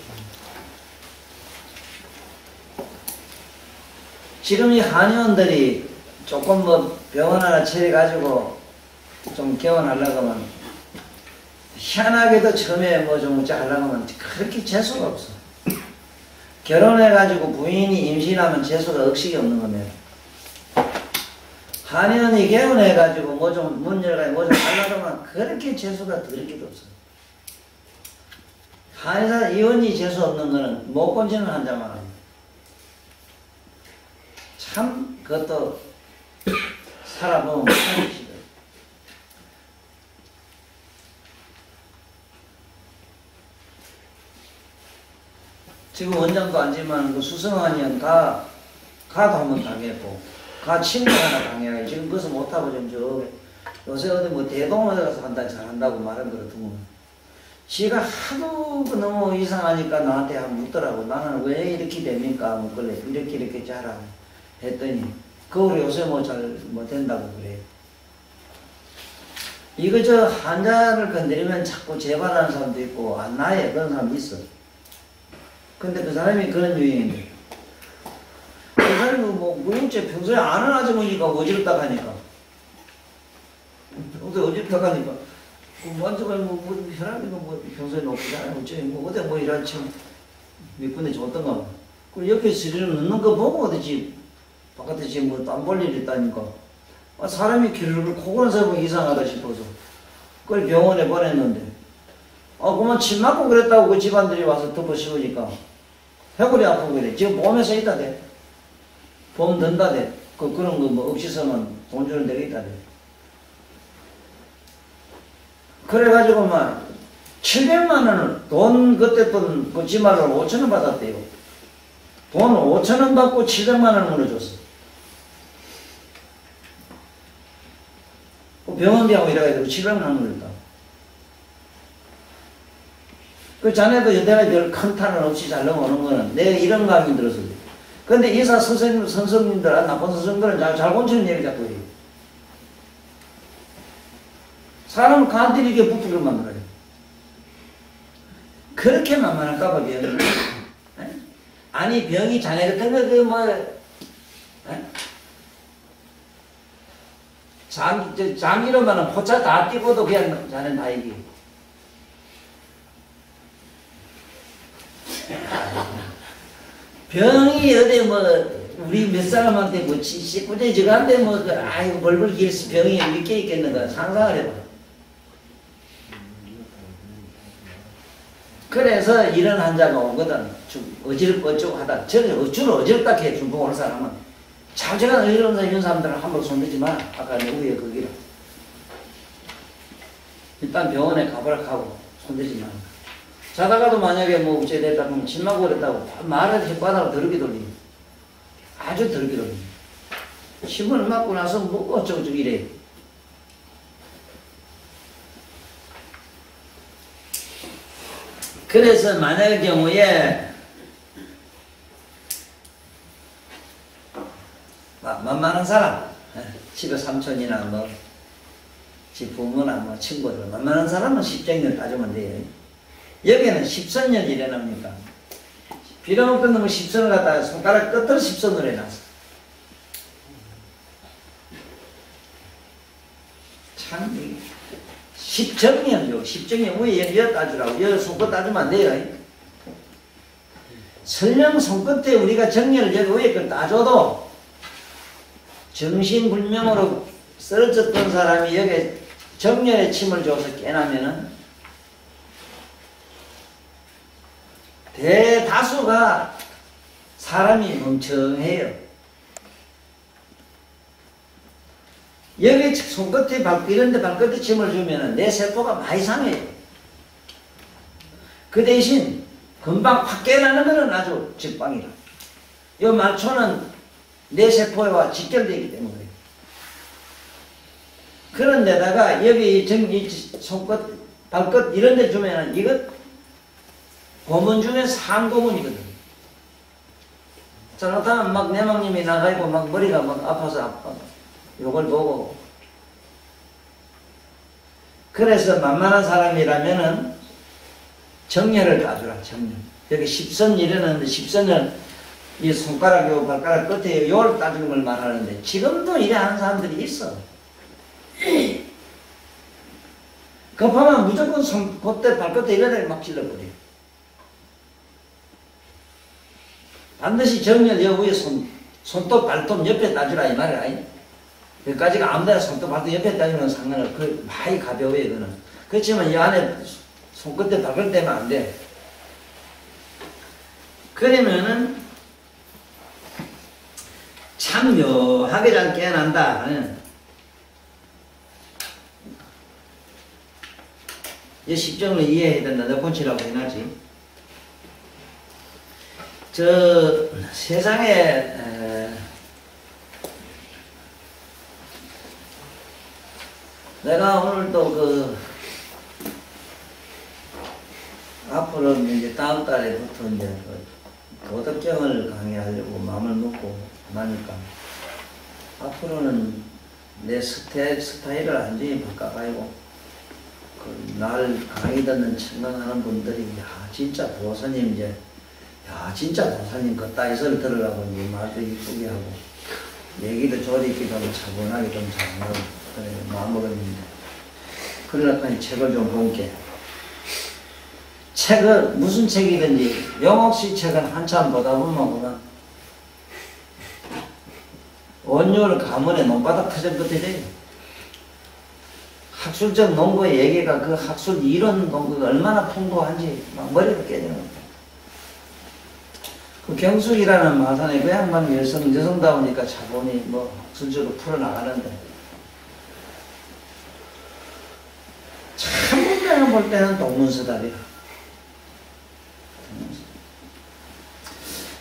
지금 이 한의원들이 조금 뭐 병원 하나 차려가지고 좀 개원하려고 하면 희한하게도 처음에 뭐 좀 어찌 하려고 하면 그렇게 재수가 없어. 결혼해가지고 부인이 임신하면 재수가 억식이 없는 겁니다. 한의원이 개원해가지고 뭐 좀 문 열어가지고 뭐 좀 하려고 하면 그렇게 재수가 더럽게도 없어. 한의사 이원이 재수 없는 거는 못 건지는 환자만 합니다. 참 그것도 살아보면 참으시다. 지금 원장도 아니지만 그 수성한의원 가도 한번 당했고 가 친구 하나 당해요. 지금 그것을 못하고 좀 요새 어디 뭐 대동원에 가서 잘한다고 말한 거를 두면 지가 하도 너무 이상하니까 나한테 한번 묻더라고. 나는 왜 이렇게 됩니까? 묻길래 이렇게 자라 했더니 그걸 요새 뭐 잘 뭐 된다고 그래요. 이거 저 환자를 건드리면 자꾸 재발하는 사람도 있고 안 나요. 그런 사람도 있어. 근데 그 사람이 그런 유형인데 그 사람이 뭐 무용체 평소에 아는 아주머니가 어지럽다 하니까 어지럽다 하니까 완전히 뭐 혈압이 뭐 평소에 높잖아요. 어째 뭐 어디 뭐 이런 참 몇 군데 좋던가. 그리고 옆에 스리를 넣는 거 보고 어디지 바깥에 지금 뭐 땀 볼 일이 있다니까. 사람이 기르를 코고는 사람은 이상하다 싶어서 그걸 병원에 보냈는데 그만 침 맞고 그랬다고 그 집안들이 와서 덮어 씌우니까 해골이 아프고 그래. 지금 보험에서 있다대. 보험 든다대. 그런 거 뭐 없이 서면 돈 주는 데가 있다대. 그래가지고 막 700만 원을 돈 그때 돈 지 말로 5,000원 받았대요. 돈 5,000원 받고 700만 원을 물어줬어. 병원비하고 이래가지고 700만 원 물었다. 그 자네도 내가 별 큰 탈은 없이 잘 넘어오는 거는 내가 이런 감이 들어서 그래. 근데 의사 선생님들, 나쁜 선생님들은 잘 고치는 얘기 자꾸 해요. 사람을 간디리게 부풀게 만들어요. 그렇게 만만할까봐 병이. 아니 병이 자네 같은 거 그 뭐 장기로만은 포차 다 띄고도 그냥 자네 다 이기. 병이 어디 뭐 우리 몇 사람한테 뭐 79제 저한테 뭐 아이고 벌벌 길수 병이 몇개 있겠는가 상상을 해봐. 그래서 이런 환자가 오거든. 어지럽고 어쩌고 하다. 주로 어지럽다 해 중풍 오는 사람은. 자주가 이런 사람들은 함부로 손대지 마. 아까 내 위에 거기라. 일단 병원에 가보라 하고 손대지 마. 자다가도 만약에 뭐 우째 됐다 보면 침 맞고 그랬다고 말을 혓바닥으로 더럽게 돌리니. 아주 더럽게 돌리니. 침을 맞고 나서 뭐 어쩌고저쩌고 이래. 그래서 만약의 경우에 만만한 사람, 집에 삼촌이나 뭐 집 부모나 뭐 친구들 만만한 사람은 십정년 따지면 돼요. 여기는 십선년 일어납니까? 빌어먹던 놈을 십선을 갖다가 손가락 끝으로 십선으로 해놨어. 참 십정년이요. 십정년 위에 여 따주라고. 여 손끝 따주면 안 돼요. 설령 손끝에 우리가 정년을 여기 위에 걸 따줘도 정신불명으로 쓰러졌던 사람이 여기 정년에 침을 줘서 깨나면은 대다수가 사람이 멍청해요. 여기 손끝에 이런데 발끝에 침을 주면은 내 세포가 많이 상해요. 그 대신 금방 확 깨어나는 것은 아주 직방이라. 이 말초는 내 세포와 직결되기 때문에. 그런데다가 여기 이 손끝, 발끝 이런 데 주면은 이것 고문 중에 상고문이거든. 잘못하면 막 내막님이 나가고 막 머리가 막 아파서 요걸 보고. 그래서 만만한 사람이라면은 정렬을 따주라, 정렬. 여기 10선 이러는데 10선을 이 손가락, 요 발가락 끝에 요를 따주는 걸 말하는데 지금도 이래 하는 사람들이 있어. 급하면 무조건 손끝에 발끝에 이래다 막 찔러버려. 반드시 정렬 여 위에 손톱 발톱 옆에 따주라 이 말이야. 여기까지가 아무데나 손톱 발톱 옆에 따주는 상관은 그 많이 가벼워요 이거는. 그렇지만 이 안에 손끝에 발끝 대면 안 돼. 그러면은 참 묘하게 잘 깨어난다. 이 십정을 이해해야 된다. 너 본치라고 해놨지. 저 세상에 내가 오늘도 앞으로 이제 다음 달에부터 이제 도덕경을 강의하려고 마음을 먹고 나니까 앞으로는 내 스타일을 완전히 바꿔가지고 날 강의 듣는 청강하는 분들이 야 진짜 보사님 이제 야 진짜 보사님 그 따위서를 들으라고 이제 말도 이쁘게 하고 얘기도 조리기 좀 차분하게 좀 잘하고 그래 마음먹었는데 그러려니 책을 좀 본게 책을 무슨 책이든지 영옥씨 책은 한참 보다 보면 원효를 가문에 논바닥 터져부터 돼요. 학술적 농구의 얘기가 그 학술 이론 농구가 얼마나 풍부한지 막 머리가 깨지는 거예요. 그 경숙이라는 마산에 그 양반 여성다우니까 차분히 뭐 학술적으로 풀어나가는데 참 내가 볼 때는 동문서답이야.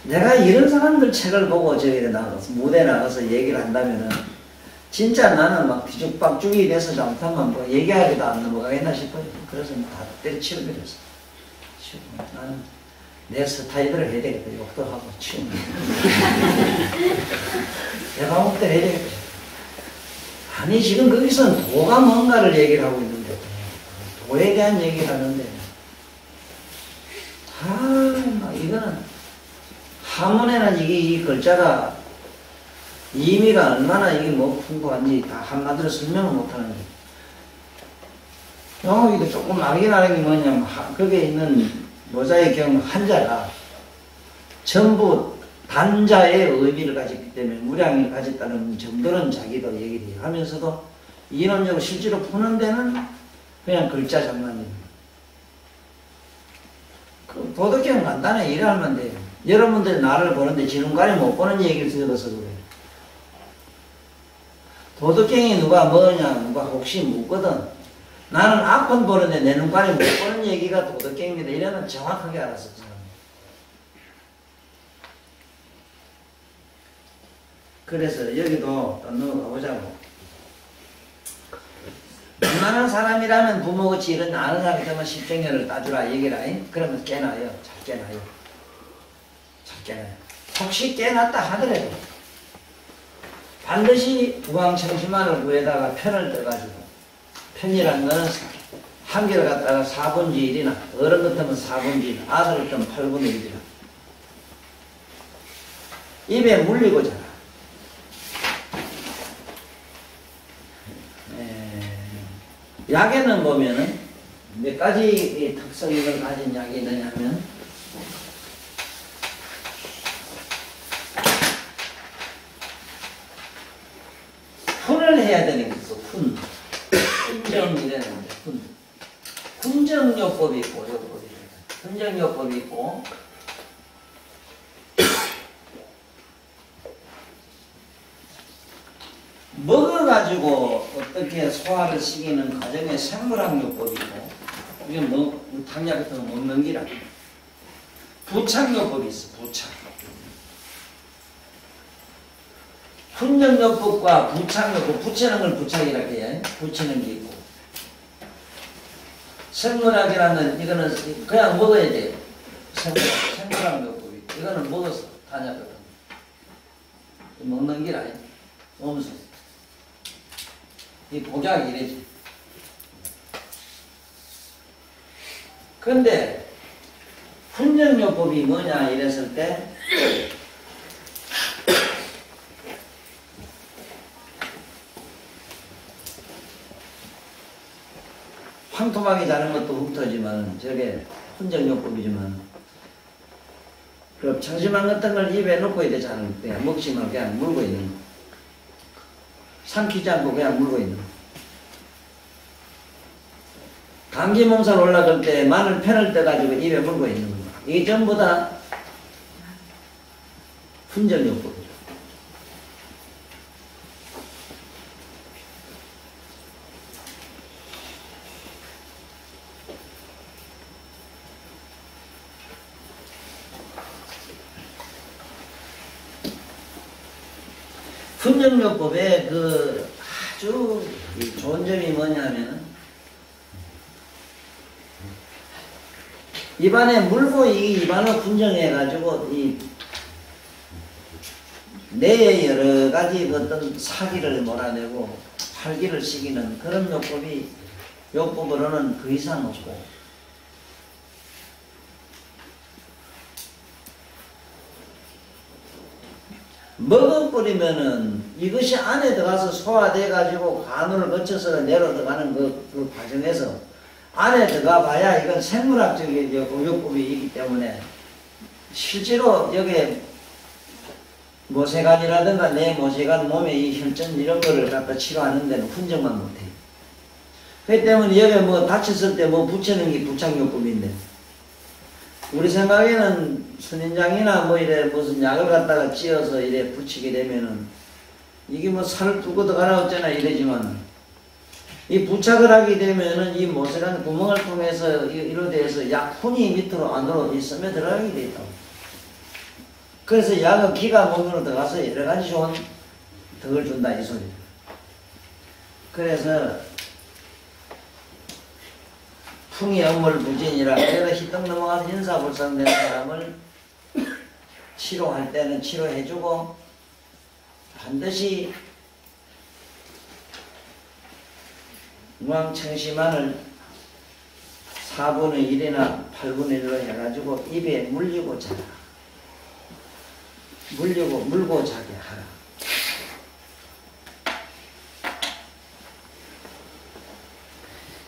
내가 이런 사람들 책을 보고 저기 나가서 무대에 나가서 얘기를 한다면은 진짜 나는 막 뒤죽박죽이 돼서 잘못하면 뭐 얘기하기도 안 넘어가겠나 싶어요. 그래서 다 때려치워버렸어. 나는 내 스타일대로 해야 되겠다. 욕도 하고 치우면. 내가 먹대 해야 되겠다. 아니 지금 거기서는 도가 뭔가를 얘기를 하고 있는데 도에 대한 얘기를 하는데 막 이거는 한문에는 이게 이 글자가 의미가 얼마나 이게 뭐 풍부한지 다 한마디로 설명을 못하는 거예요. 영어기도 조금 악인하는 게 뭐냐면 거기에 있는 모자의 경우 한자가 전부 단자의 의미를 가졌기 때문에 무량을 가졌다는 정도는 자기도 얘기를 하면서도 이론적으로 실제로 푸는 데는 그냥 글자 장난입니다. 그 도덕경은 간단해 일하면 돼요. 여러분들 나를 보는데 지 눈깔이 못 보는 얘기를 들어서 그래요. 도덕경이 누가 뭐냐 누가 혹시 묻거든 나는 앞은 보는데 내 눈깔이 못 보는 얘기가 도덕경입니다. 이러면 정확하게 알았었죠. 그래서 여기도 또 넘어가 보자고. 웬만한 사람이라면 부모같이 이런 아는 사람이 되면 십정열을 따주라 얘기라. 그러면 깨나요. 잘 깨나요. 잘 깨나요. 혹시 깨났다 하더라도 반드시 부광청심환을 구해다가 편을 떠가지고 편이라는 거는 한 개를 갖다가 4분의 1이나 어른 같으면 4분의 1, 아들 같으면 8분의 1이라 입에 물리고 자라. 약에는 보면은 몇 가지 특성을 가진 약이 있느냐면 훈을 해야 되는 게 있어. 훈. 훈정이라는 게 훈. 훈정요법이 있고, 요법이. 훈정요법이 있고, 가지고 어떻게 소화를 시키는 과정의 생물학요법이고, 이게 뭐 당뇨 같은 거 먹는 기라. 부착요법이 있어. 부착. 훈련요법과 부착요법, 붙이는 걸 부착이라고 해요. 붙이는 게 있고. 생물학이라는 이거는 그냥 먹어야 돼요. 생물학요법이. 이거는 먹어서 다냐거든. 먹는 길 아니야. 음수. 이 복약이 이래지. 근데 훈련요법이 뭐냐 이랬을 때 황토막이 자는 것도 흙터지만 저게 훈련요법이지만 그 청심환 같은 걸 입에 넣고 이래 자는 그냥 먹지 말고 그냥 물고 있는 거. 삼키지 않고 그냥 물고 있는 거. 감기 몸살 올라갈 때 마늘 펜을 떠가지고 입에 물고 있는 거. 이게 전부 다 훈련요법이죠. 훈련요법의 그 아주 좋은 점이 뭐냐면 입안에 물고 이 입안을 훈정해가지고 이 뇌의 여러 가지 어떤 사기를 몰아내고 활기를 시키는 그런 요법이 요법으로는 그 이상 없고 먹어버리면은 이것이 안에 들어가서 소화돼가지고 간을 거쳐서 내려 들어가는 그 과정에서 안에 들어가 봐야 이건 생물학적인 요법이 있기 때문에 실제로 여기에 모세관이라든가 내 모세관 몸에 이 혈전 이런 거를 갖다 치료하는 데는 훈정만 못해요. 그렇기 때문에 여기 뭐 다쳤을 때 뭐 붙이는 게 부착요법인데 우리 생각에는 선인장이나 뭐 이래 무슨 약을 갖다가 찧어서 이래 붙이게 되면은 이게 뭐 살을 뚫고 들어가나 어쩌나 이러지만 이 부착을 하게 되면은 이 모세관 구멍을 통해서 이로 돼서 약훈이 밑으로 안으로 이 스며 들어가게 돼 있다고. 그래서 약은 기가 몸으로 들어가서 여러 가지 좋은 덕을 준다 이 소리. 그래서 풍이 엄물부진이라 그래서 희떡 넘어가서 인사불상된 사람을 치료할 때는 치료해주고 반드시 무항청심환을 4분의 1이나 8분의 1로 해가지고 입에 물리고 자라. 물고 자게 하라.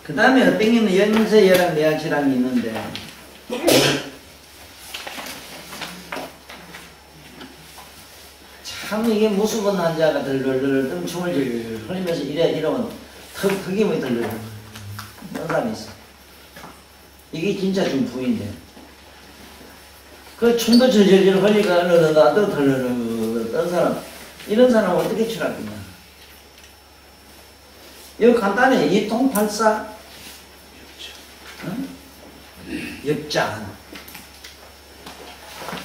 그 다음에 어떤 게는 연세열랑 뇌하치랑이 있는데 참 이게 무수분 환자가 덜덜덜 춤을 흘리면서 이러면 턱이 뭐 덜덜 그런 사람이 있어. 이게 진짜 좀 부인데 그 춤도 저절저 흘리가 나도 덜덜 떤 사람 이런 사람은 어떻게 치료하겠냐. 이거 간단해. 이통팔사 역장.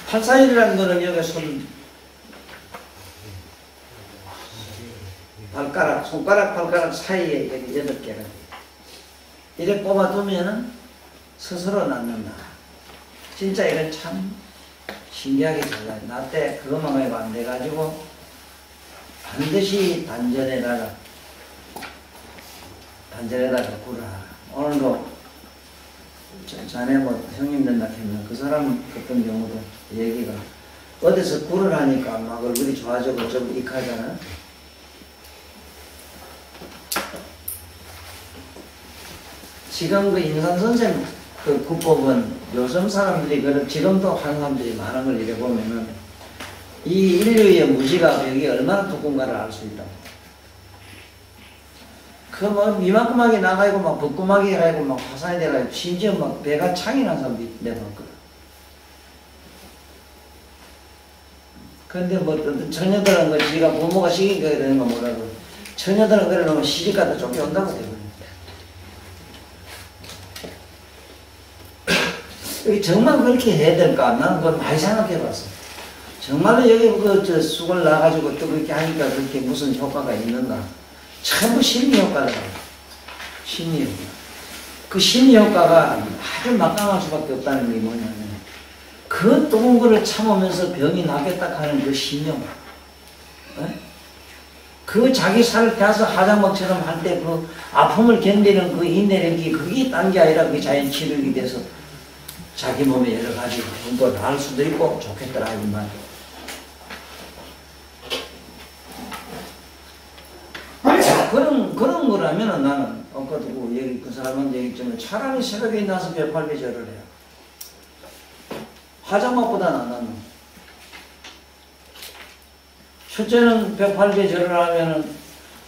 팔사일이라는 거는 여기 손가락, 발가락 사이에 여기 8개가 이렇게 꼽아두면은 스스로 낫는다. 진짜 이건 참 신기하게 잘나요. 나 때 그것만 해도 안 돼가지고 반드시 단전에다가 구라. 오늘도 자네 뭐 형님 된다 했나 그 사람 같은 경우도 얘기가 어디서 굴을 하니까 막 얼굴이 좋아지고 좀 익하잖아. 지금 그 임산선생 그 구법은 요즘 사람들이 그런 지금도 하는 사람들이 많은 걸 이래 보면은 이 인류의 무지가 여기 얼마나 두꺼운가를 알 수 있다. 그 뭐 이만큼하게 나가고 막 붓구막이 해가지고 막 화산이 돼가지고 심지어 막 배가 창이 난 사람도 내가 봤거든. 그런데 뭐 처녀들은 거 지가 부모가 시킨 거야 되는 거 뭐라고 처녀들은 그래 놓으면 시집가다 쫓겨온다고 되거든요. 정말 그렇게 해야 될까? 나는 그걸 많이 생각해 봤어. 정말로 여기 저 쑥을 놔가지고 또 그렇게 하니까 그렇게 무슨 효과가 있는가? 전부 심리 효과더라고. 심리 효과. 그 심리 효과가 아주 막강할 수밖에 없다는 게 뭐냐면, 그 뜨거운 거를 참으면서 병이 나겠다 하는 그 신념. 그 자기 살을 펴서 하장막처럼 할 때 그 아픔을 견디는 그 인내력이, 그게 딴 게 아니라 그게 자연 치료력이 돼서 자기 몸에 여러 가지 운동을 할 수도 있고 좋겠더라, 하지만. 그런 거라면은 나는, 아까도 여기 그 사람한테 얘기했지만 차라리 새벽에 나서 108배 절을 해요. 화장막보다는 안 하는. 첫째는 108배 절을 하면은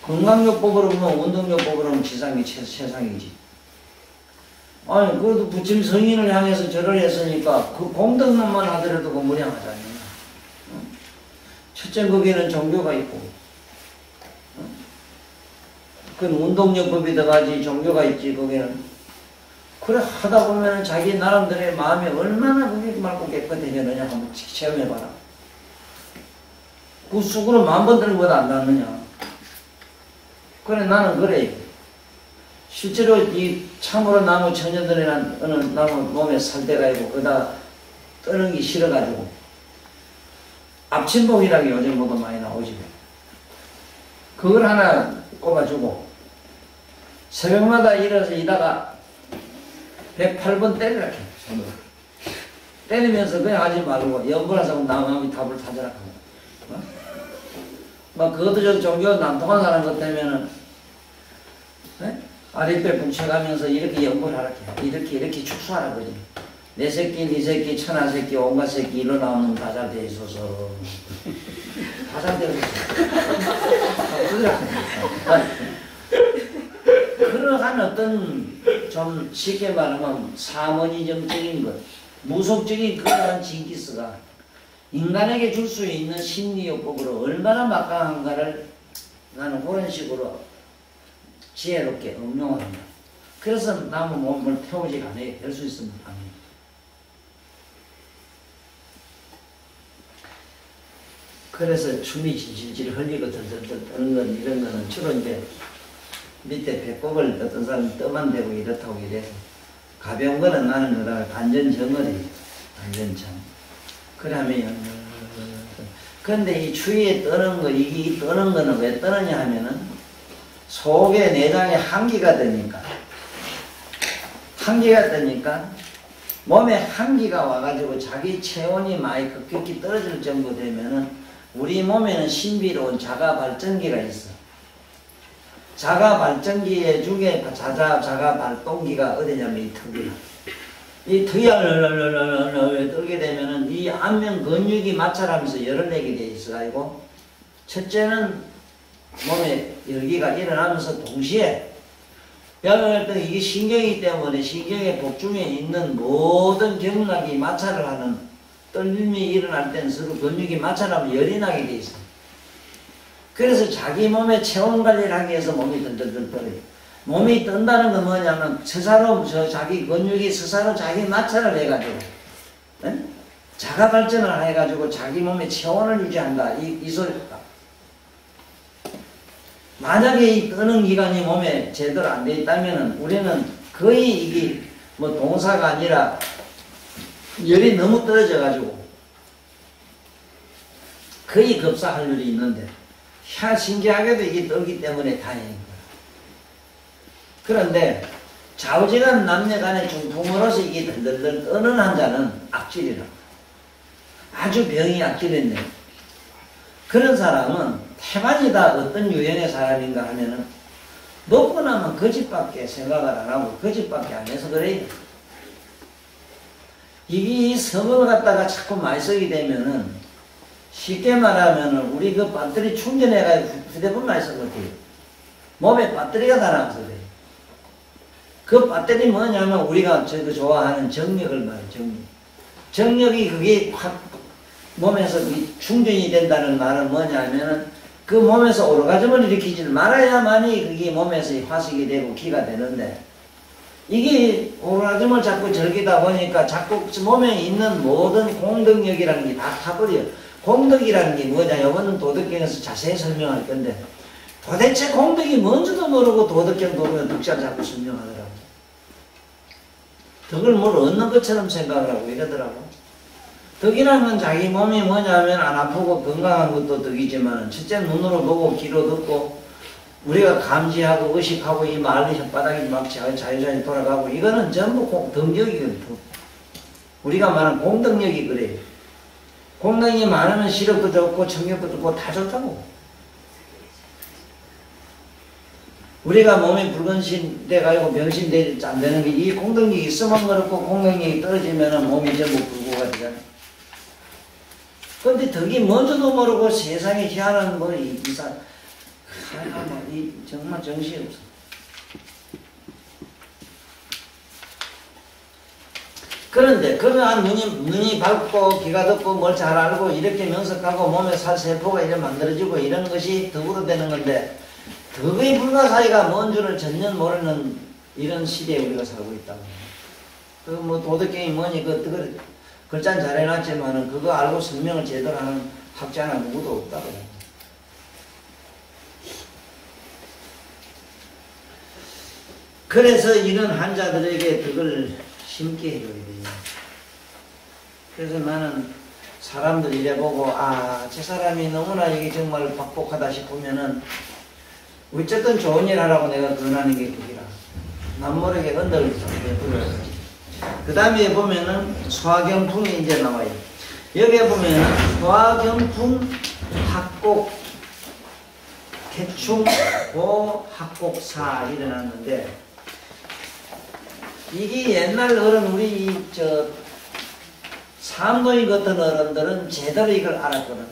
건강요법으로 보면, 운동요법으로 보면 지상이 최상이지. 아니, 그래도 부처님 성인을 향해서 절을 했으니까 그 공덕만만 하더라도 그 무량하잖아요. 첫째, 거기에는 종교가 있고, 그건 운동요법이 들어가지 종교가 있지, 거기는. 그래, 하다 보면 자기 나름대로의 마음이 얼마나 그게 맑고 깨끗해졌느냐 한번 체험해봐라. 그 쑥으로 10,000번 드는 것보다 안 낫느냐. 그래, 나는 그래. 실제로 이 참으로 나무 처녀들이란 어느 나무 몸에 살대가 있고, 그다 떠는 게 싫어가지고, 앞침복이라는 게 요즘 모두 많이 나오지. 그걸 하나 꼽아주고, 새벽마다 일어서 이다가 108번 때리라 해. 손으로. 때리면서 그냥 하지 말고, 연불하자고 나무함이 답을 찾아라. 막 그것도 좀 종교 난통한 사람 같으면은, 아랫배 북쳐가면서 이렇게 연구를 하라. 이렇게 축소하라 그지. 내 새끼, 네 새끼, 천하 새끼, 온갖 새끼 일어나오는 다 잘 돼 있어서. 다 잘 되고 있어. 그러한 어떤 좀 쉽게 말하면 사머니즘적인 것, 무속적인 그러한 징기스가 인간에게 줄 수 있는 심리요법으로 얼마나 막강한가를 나는 그런 식으로 지혜롭게 응용을 한다. 그래서 나무 몸을 태우지 않아요. 될 수 있으면 안 해요. 그래서 춤이 질질 흘리고 덜덜덜 떠는 건, 이런 거는 주로 이제 밑에 배꼽을 어떤 사람이 떠만 대고 이렇다고 이래서, 가벼운 거는 나는 그러다 반전정을이 반전정. 그러면 근데 이 추위에 떠는 거, 이 떠는 거는 왜 떠느냐 하면은 속에 내장에 한기가 뜨니까, 한기가 뜨니까 몸에 한기가 와가지고 자기 체온이 많이 급격히 떨어질 정도 되면은 우리 몸에는 신비로운 자가 발전기가 있어. 자가 발전기의 중에 자가 발동기가 어디냐면 이 턱이야. 이 턱이 떨게 되면은 이 안면 근육이 마찰하면서 열을 내게 돼 있어가지고, 첫째는 몸에 열기가 일어나면서 동시에 열을 이게 신경이기 때문에 신경의 복중에 있는 모든 경락이 마찰을 하는, 떨림이 일어날 때는 서로 근육이 마찰하면 열이 나게 돼 있어. 그래서 자기 몸의 체온 관리를 하기 위해서 몸이 덜덜덜 떨어요. 몸이 뜬다는 건 뭐냐면 스스로 자기 근육이 스스로 자기 마찰을 해가지고, 자가 발전을 해가지고 자기 몸의 체온을 유지한다. 이 소리다. 만약에 이 뜨는 기관이 몸에 제대로 안 돼 있다면은 우리는 거의 이게 뭐 동사가 아니라 열이 너무 떨어져가지고 거의 급사할 일이 있는데, 신기하게도 이게 떨기 때문에 다행인 거야. 그런데 좌우지간 남녀 간의 중풍으로서 이게 덜덜덜 떠는 환자는 악질이라고. 아주 병이 악질했네. 그런 사람은 태반이다 어떤 유형의 사람인가 하면은 먹고 나면 그 집밖에 생각을 안 하고 그 집밖에 안 해서 그래요. 이게 이 성을 갖다가 자꾸 많이 쓰게 되면은 쉽게 말하면은 우리 그 배터리 충전해가지고 휴대폰 많이 쓰는 것 같아요. 몸에 배터리가 달아서 그래요. 그 배터리 뭐냐면 우리가 저도 좋아하는 정력을 말해요. 정력이 그게 확 몸에서 충전이 된다는 말은 뭐냐면은 그 몸에서 오르가즘을 일으키지 말아야만이 그게 몸에서 화석이 되고 기가 되는데, 이게 오르가즘을 자꾸 즐기다 보니까 자꾸 몸에 있는 모든 공덕력이라는 게 다 타버려요. 공덕이라는 게 뭐냐, 이거는 도덕경에서 자세히 설명할 건데, 도대체 공덕이 뭔지도 모르고 도덕경 도르면 덕자를 자꾸 설명하더라고. 덕을 뭘 얻는 것처럼 생각을 하고 이러더라고. 덕이라는 건 자기 몸이 뭐냐면 안 아프고 건강한 것도 덕이지만, 첫째 눈으로 보고 귀로 듣고 우리가 감지하고 의식하고 이 말의 혓바닥이 막 자유자유 돌아가고, 이거는 전부 덕력이거든. 우리가 말하는 공덕력이 그래요. 공덕이 많으면 시력도 좋고 청력도 좋고 다 좋다고. 우리가 몸이 붉은신 돼가지고 병신 안 되는 게 이 공덕력이 있으면 그렇고, 공덕력이 떨어지면 몸이 전부 불구가 되잖아. 근데 덕이 뭔지도 모르고 세상에 희한한 뭐 이상, 정말 정신이 없어. 그런데 그러한 눈이 밝고 귀가 듣고 뭘 잘 알고 이렇게 명석하고 몸에 살세포가 이렇게 만들어지고 이런 것이 덕으로 되는 건데, 덕의 불가사의가 뭔 줄을 전혀 모르는 이런 시대에 우리가 살고 있다고. 그 뭐 도덕경이 뭐니 그 글자는 잘 해놨지만은 그거 알고 설명을 제대로 하는 학자나 누구도 없다고. 그래서 이런 환자들에게 덕을 심게 해줘야 돼요. 그래서 나는 사람들 이래 보고, 아, 저 사람이 너무나 이게 정말 박복하다 싶으면은 어쨌든 좋은 일 하라고 내가 권하는 게 그기라. 남모르게 언덕을 좀 내버려야지. 그 다음에 보면은 소화경풍이 이제 나와요. 여기에 보면은 소화경풍 합곡 개충 고 합곡사 일어났는데, 이게 옛날 어른 우리 삼도인 같은 어른들은 제대로 이걸 알았거든.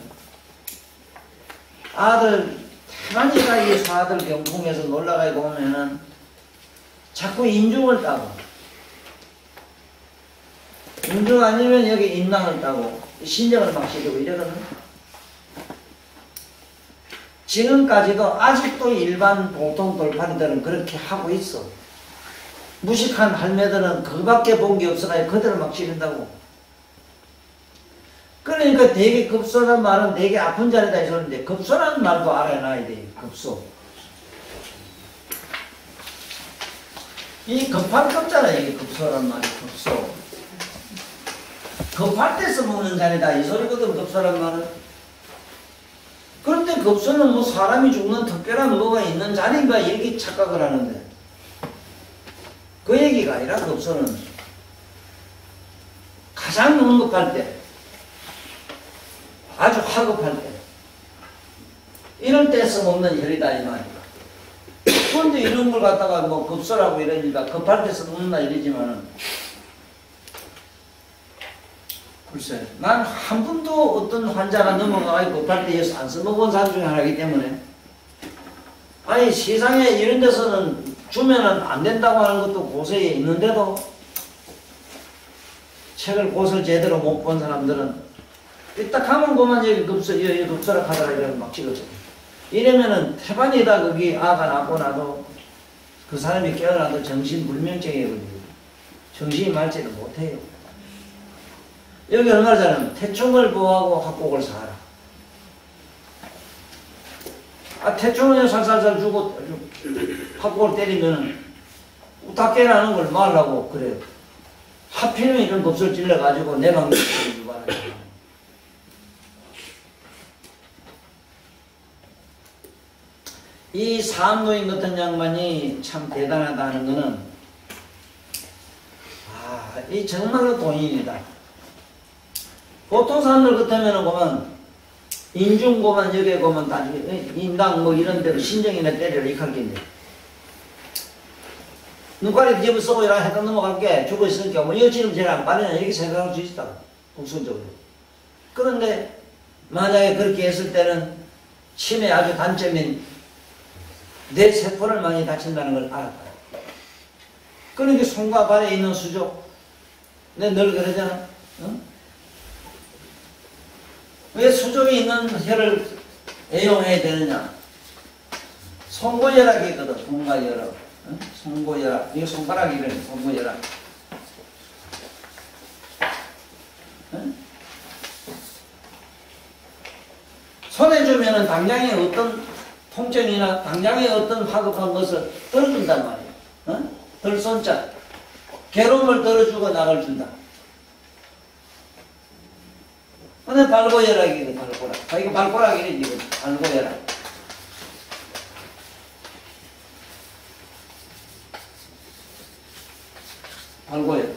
아들 태만이가 이 소아들 경풍에서 놀러가고 보면은 자꾸 인중을 따고, 인중 아니면 여기 인낭을 따고 신경을 막 시리고 이러거든. 지금까지도 아직도 일반 보통 돌판이들은 그렇게 하고 있어. 무식한 할매들은 그밖에 본 게 없어가지고 그대로 막 지른다고. 그러니까 되게 급소란 말은 되게 아픈 자리다 해서는데, 급소라는 말도 알아놔야 돼. 급소. 이 급한 급잖아. 이게 급소란 말이. 급소. 급할 때 써먹는 자리다 이 소리거든, 급소란 말은. 그런데 급소는 뭐 사람이 죽는 특별한 뭐가 있는 자리인가 이렇게 착각을 하는데, 그 얘기가 아니라 급소는 가장 응급할 때, 아주 화급할 때, 이럴 때 써먹는 혈이다 이 말이야. 그런데 이런 걸 갖다가 뭐 급소라고 이러니까 급할 때 써먹는다 이러지만은, 글쎄, 난 한 번도 어떤 환자가 넘어가고 급할 때 안 써먹은 사람 중에 하나이기 때문에, 아니 세상에 이런 데서는 주면은 안 된다고 하는 것도 고서에 있는데도 책을 고서를 제대로 못 본 사람들은 딱 하면 그만 여기 급소라 하다가 이러면 막 찍어줘. 이러면은 태반이다 거기 아가 낳고 나도 그 사람이 깨어나도 정신불명증에 걸리고 정신이 맑지를 못해요. 여기 얼마나 잘하면 태충을 보호하고 합곡을 사하라. 아, 태충을 살살살 주고 합곡을 때리면 다 깨라는 걸 말라고 그래요. 하필이면 이런 겁을 찔러가지고 내 방법을 유발하죠. 이 사암노인 같은 양반이 참 대단하다는 거는, 아, 이 정말로 동인이다. 보통 사람들 같으면은 보면 인중고만 여기에 보면 다 인당 뭐 이런 데로 신정이나 때리라 이렇게 할겠네. 눈가리 뒤집어 쓰고 이라 해도 넘어갈게 죽어 있으니까 뭐 이거 지금 제일 안 빠르냐 이렇게 생각할 수 있다. 국선적으로. 그런데 만약에 그렇게 했을 때는 침의 아주 단점인 내 세포를 많이 다친다는 걸 알았다. 그러니까 손과 발에 있는 수족, 내가 늘 그러잖아. 응? 왜 수족에 있는 혈을 애용해야 되느냐? 송고혈압이거든. 송가혈압. 응? 송고혈압. 이거 손가락 이름이 송고혈압. 응? 손에 주면은 당장에 어떤 통증이나 당장에 어떤 화급한 것을 덜어준단 말이야. 응? 덜 손자. 괴로움을 덜어주고 낙을 준다. 근데 발고혈압이거든. 발고락. 이거 발고락이래 지금. 발고혈압. 발고혈압.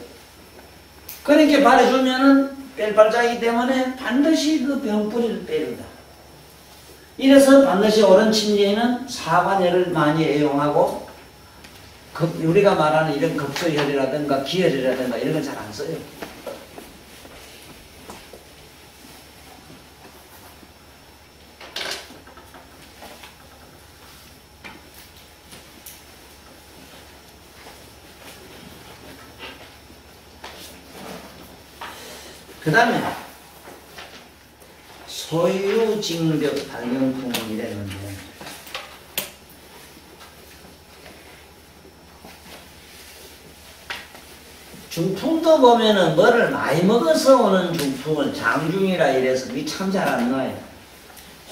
그렇게 바래주면은 뺄 발자이기 때문에 반드시 그 병뿌리를 빼준다. 이래서 반드시 옳은 침례에는 사관혈을 많이 애용하고 우리가 말하는 이런 급소혈이라든가 기혈이라든가 이런 건 잘 안 써요. 그 다음에 소유징벽 발경풍이라는데 중풍도 보면은 뭐를 많이 먹어서 오는 중풍을 장중이라 이래서 그게 참 잘 안 나와요.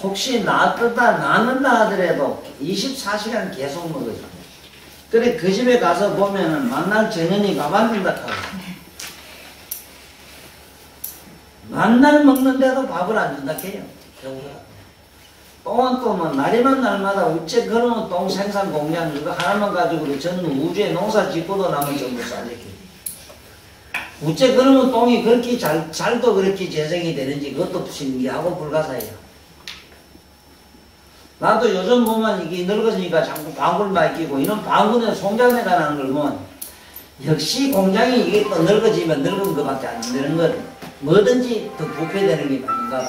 혹시 낫는다 하더라도 24시간 계속 먹어요. 그래 그 집에 가서 보면은 만날 전현이 가만둔다 하고 만날 먹는데도 밥을 안 준다 해요. 경우가. 똥은 또 뭐 날이만 날마다 우째 그러면 똥 생산 공장 그거 하나만 가지고도 전 우주에 농사 짓고도 남을 정도 싸지게. 우째 그러면 똥이 그렇게 잘도 그렇게 재생이 되는지 그것도 신기하고 불가사해요. 나도 요즘 보면 이게 늙어지니까 자꾸 방울만 끼고 이런 방울에 송장내가 나는 걸 보면 역시 공장이 이게 또 늙어지면 늙은 것밖에 안 되는 것. 뭐든지 더 부패되는 게 아닌가.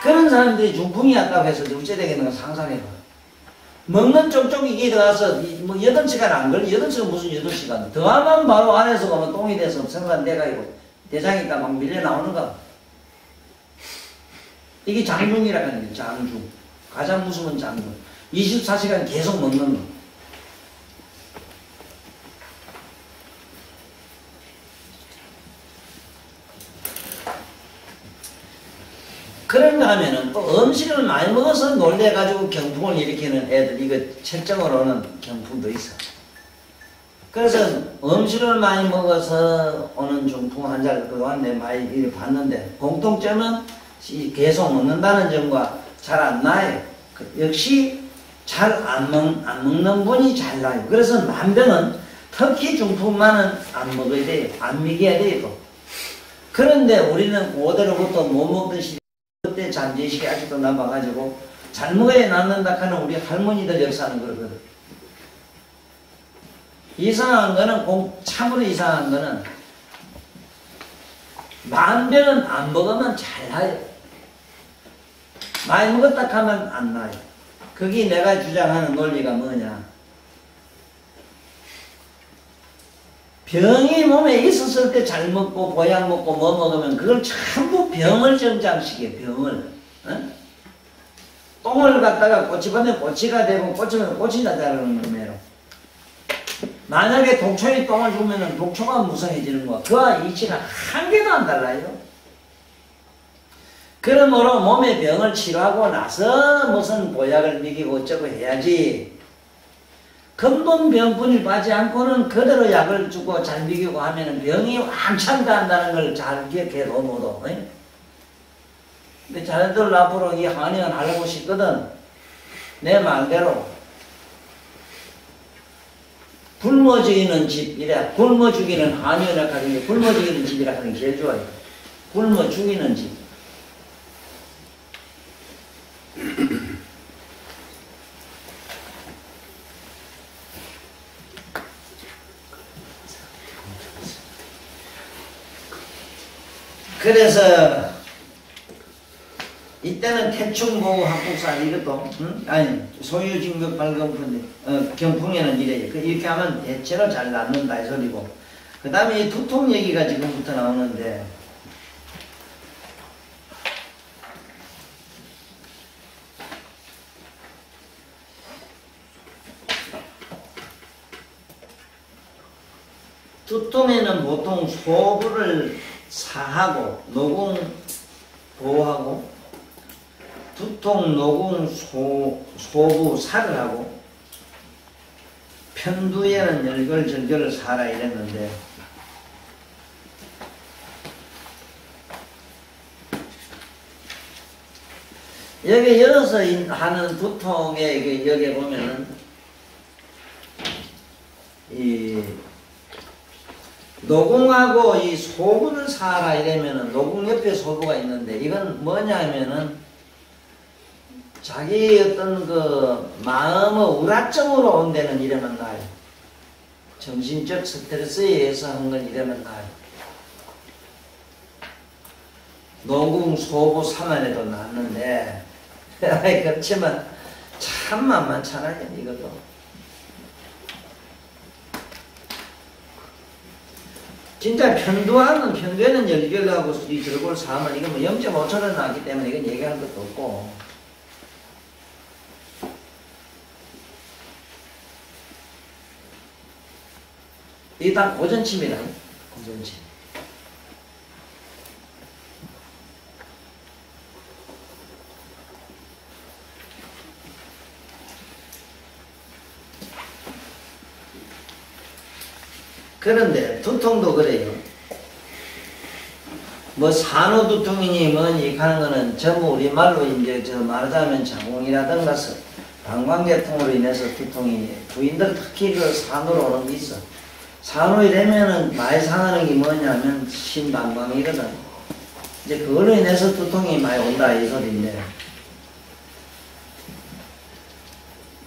그런 사람들이 중풍이 왔다고 해서 어째 되겠는가 상상해봐. 먹는 쪽쪽이 이게 들어가서 뭐 8시간 안 걸려. 8시간 무슨 8시간. 더하면 바로 안에서 가면 똥이 돼서 생산돼가지고 대장이니까 막 밀려 나오는가. 이게 장중이라 하는 거예요. 장중. 가장 무서운 장중. 24시간 계속 먹는 거. 그런가 하면은 또 음식을 많이 먹어서 놀래가지고 경풍을 일으키는 애들, 이거 철정으로 오는 경풍도 있어. 그래서 음식을 많이 먹어서 오는 중풍 환자를 그동안 내 많이 봤는데 공통점은 계속 먹는다는 점과 잘 안 나요. 역시 잘 안 먹는 분이 잘 나요. 그래서 만병은 특히 중풍만은 안 먹어야 돼요. 안 먹여야 돼요. 그런데 우리는 그대로부터 못 먹던 시대 그때 잠재의식이 아직도 남아가지고 잘 먹어야 낫는다 하는 우리 할머니들 역사는 그러거든. 이상한 거는 참으로 이상한 거는 만병은 안 먹으면 잘 나요. 많이 먹었다 하면 안 나요. 그게 내가 주장하는 논리가 뭐냐. 병이 몸에 있었을 때 잘 먹고 보약 먹고 뭐 먹으면 그걸 전부 병을 정장시켜요. 병을. 어? 똥을 갖다가 꼬치번에 꼬치가 되고 꼬치면 꽃이 나자는 거예요. 만약에 독초에 똥을 주면은 독초가 무성해지는 거야. 그와 이치가 한 개도 안 달라요. 그러므로 몸의 병을 치료하고 나서 무슨 보약을 먹이고 어쩌고 해야지. 근본 병분이 빠지 않고는 그대로 약을 주고 잘 먹이고 하면은 병이 왕창 간다는 걸 잘 기억해도 모두. 근데 자네들 앞으로 이 한의원 하려고 싶거든. 내 말대로 굶어 죽이는 집, 이래 굶어 죽이는 한의원을 가진 게 굶어 죽이는 집이라 하는 게 제일 좋아요. 굶어 죽이는 집. 그래서 이때는 태충보호 합국산 이것도 아니 소유징벽 발경풍 경풍에는 이래요. 이렇게 하면 대체로 잘 낫는다 이 소리고. 그 다음에 이 두통 얘기가 지금부터 나오는데 두통에는 보통 소부를 사하고 노궁 보하고 두통 노궁 소부 살을 하고 편두에는 열결절결을 사라 이랬는데 여기 열어서 하는 두통에 여기 보면은 이 노궁하고 이 소부를 사라 이러면은 노궁 옆에 소부가 있는데 이건 뭐냐 하면은 자기 어떤 그 마음의 우라증으로 온 데는 이러면 나요. 정신적 스트레스에 의해서 한 건 이러면 나요. 노궁 소부 사만해도 낫는데 그렇지만 참 만만찮아요 이것도. 진짜 편두에는 열결하고 이 절골 사하면 이건 뭐 0.5초로 나왔기 때문에 이건 얘기할 것도 없고 이게 다 고전침이다. 고전침. 그런데 두통도 그래요. 뭐 산후두통이니 뭐니 하는 거는 전부 우리말로 이제 저 말하자면 자궁이라든가 방광계통으로 인해서 두통이 부인들 특히 그 산후로 오는 게 있어. 산후이 되면은 많이 상하는 게 뭐냐면 신방광이거든. 이제 그걸로 인해서 두통이 많이 온다 이 소리인데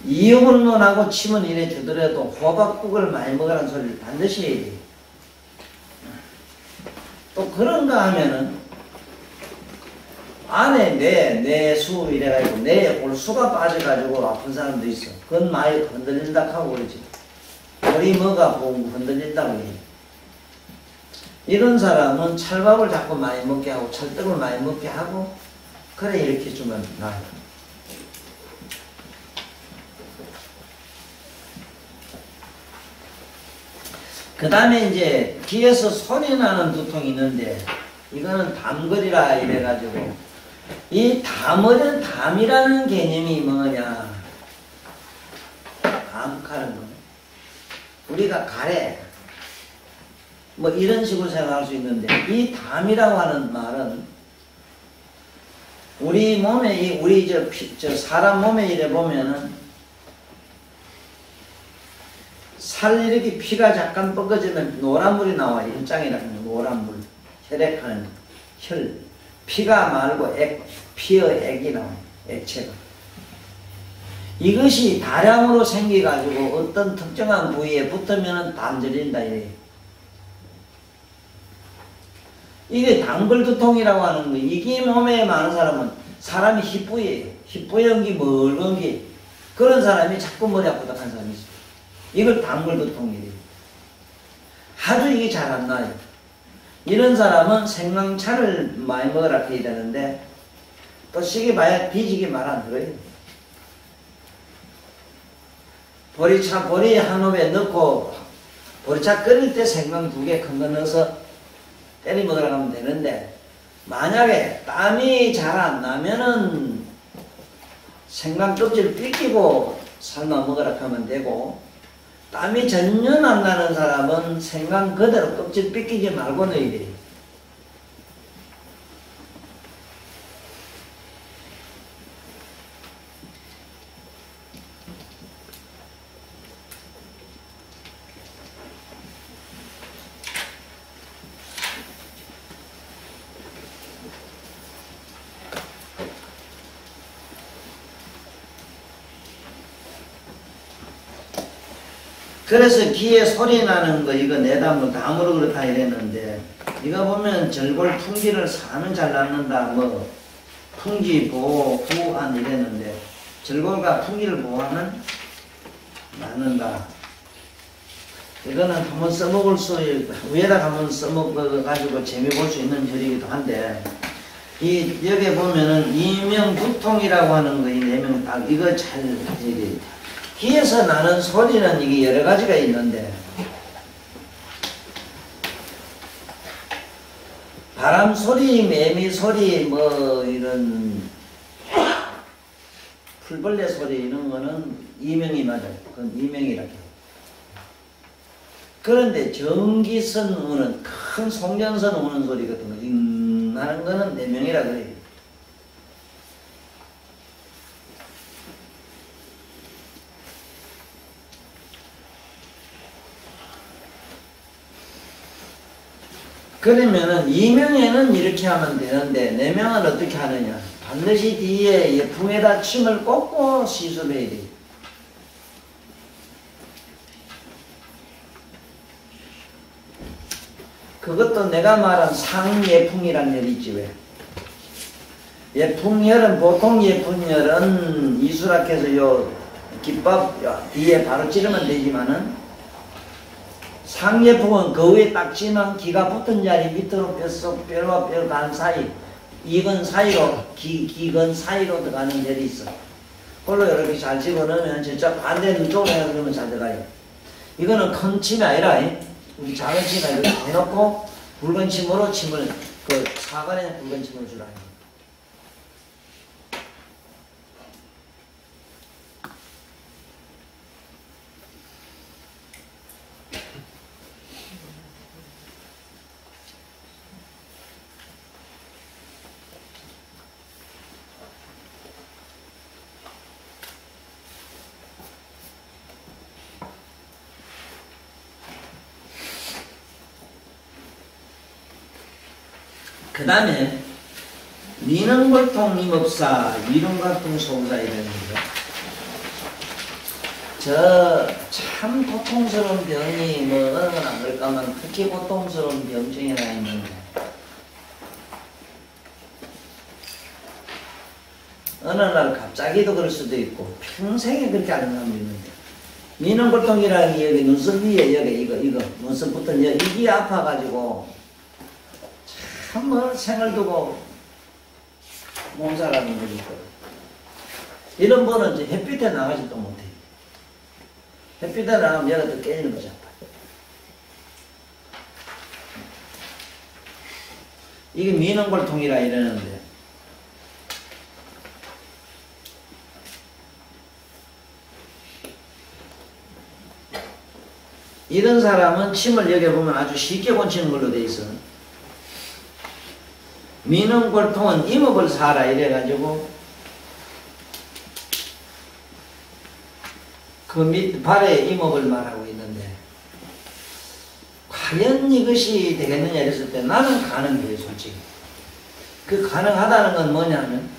이온론하고 침은 이래 주더라도 호박국을 많이 먹으라는 소리를 반드시 해야 돼. 또 그런가 하면은 안에 뇌수 이래가지고 뇌에 골수가 빠져가지고 아픈 사람도 있어. 그건 많이 흔들린다 하고 그러지. 머리 뭐가 보고 흔들린다고 해. 이런 사람은 찰밥을 자꾸 많이 먹게 하고 찰떡을 많이 먹게 하고 그래 이렇게 주면 나아요. 그 다음에 이제 귀에서 소리 나는 두통이 있는데 이거는 담거리라 이래가지고 이 담이라는 개념이 뭐냐 담카는 거 우리가 가래 뭐 이런 식으로 생각할 수 있는데 이 담이라고 하는 말은 우리 몸에 우리 저 사람 몸에 이래 보면은 살 이렇게 피가 잠깐 뻗어지면 노란물이 나와. 일장이라는 노란물 혈액하는 혈 피가 말고 피의 액이 나와. 액체가 이것이 다량으로 생겨가지고 어떤 특정한 부위에 붙으면 담들린다 이래요. 이게 당벌두통이라고 하는 거. 이게 몸에 많은 사람은 사람이 희뿌예요. 희뿌연기 멀건기 그런 사람이 자꾸 머리 아프다 하는 사람이 있어요. 이걸 당벌두통이래요. 아주 이게 잘 안 나요. 이런 사람은 생강차를 많이 먹으라 해야 되는데 또 시기 봐야 뒤지게 말 안 들어요. 보리차 보리 한 홉에 넣고 보리차 끓일 때 생강 2개 큰 거 넣어서 때려 먹으라 하면 되는데 만약에 땀이 잘 안 나면은 생강 껍질을 삐끼고 삶아 먹으라 하면 되고 땀이 전혀 안 나는 사람은 생강 그대로 껍질 삐끼지 말고 넣어야 돼요. 그래서 귀에 소리 나는 거 이거 내담으로 담으로 그렇다 이랬는데 이거 보면 절골 풍기를 사면 잘 낫는다 뭐 풍기 보호 후안 이랬는데 절골과 풍기를 보호하면 낫는다. 이거는 한번 써먹을 수 위에다 한번 써먹어가지고 재미 볼 수 있는 절이기도 한데 이 여기 보면은 이명두통이라고 하는 거 이 내명 딱 이거 잘 이게 귀에서 나는 소리는 이게 여러 가지가 있는데 바람 소리, 매미 소리, 뭐 이런 풀벌레 소리 이런 거는 이명이 맞아요. 그건 이명이라고 해요. 그런데 전기선 우는 큰 송전선 우는 소리 같은 거 하는 거는 내명이라 그래요. 그러면은 이명에는 이렇게 하면 되는데 내명은 어떻게 하느냐? 반드시 뒤에 예풍에다 침을 꽂고 시술을 해야 돼요. 그것도 내가 말한 상예풍이라는 열 있지 왜? 예풍열은 보통 예풍열은 이수락해서 요 깃밥 뒤에 바로 찌르면 되지만은 상예풍은 그 위에 딱 찌면 기가 붙은 자리 밑으로 뼛속 뼈와 뼈 간 사이 이건 사이로 기건 사이로 들어가는 열이 있어. 그걸로 이렇게 잘 집어넣으면 진짜 반대 쪽으로 해서 그러면 잘 들어가요. 이거는 큰 침이 아니라 우리 작은 침을 이렇게 해놓고 붉은 침으로 침을 그 사관에 붉은 침을 주라. 그 다음에 미능골통 임업사 위lum각통 소부자 이러는 거죠. 저 참 고통스러운 병이 뭐 어느 건 안 그럴까만 특히 고통스러운 병증이 하나 있는데 어느 날 갑자기도 그럴 수도 있고 평생에 그렇게 하는 사람도 있는데 미능골통이라는 게 여기 눈썹 위에 여기 이거 눈썹부터 이게 아파가지고 참 뭐 생을 두고 몸살하는 분이 있거든. 이런 분은 이제 햇빛에 나가지도 못해. 햇빛에 나가면 얘가 또 깨지는 거지. 이게 미능골통이라 이러는데 이런 사람은 침을 여기 보면 아주 쉽게 고치는 걸로 돼 있어. 미능골통은 임업을 사라 이래가지고 그 밑 발에 임업을 말하고 있는데 과연 이것이 되겠느냐 이랬을 때 나는 가능해요 솔직히. 그 가능하다는 건 뭐냐면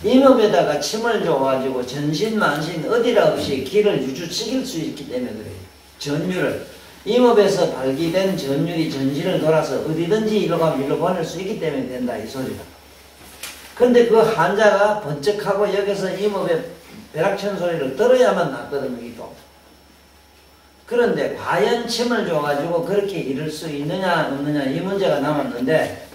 임업에다가 침을 줘가지고 전신 만신 어디라 없이 기를 유주시킬 수 있기 때문에 그래요. 전율을 임업에서 발기된 전율이 전신을 돌아서 어디든지 일로 가면 일로 보낼 수 있기 때문에 된다 이 소리다. 그런데 그 환자가 번쩍하고 여기서 임업의 벼락치는 소리를 들어야만 낫거든요 이도. 그런데 과연 침을 줘가지고 그렇게 이룰 수 있느냐 없느냐 이 문제가 남았는데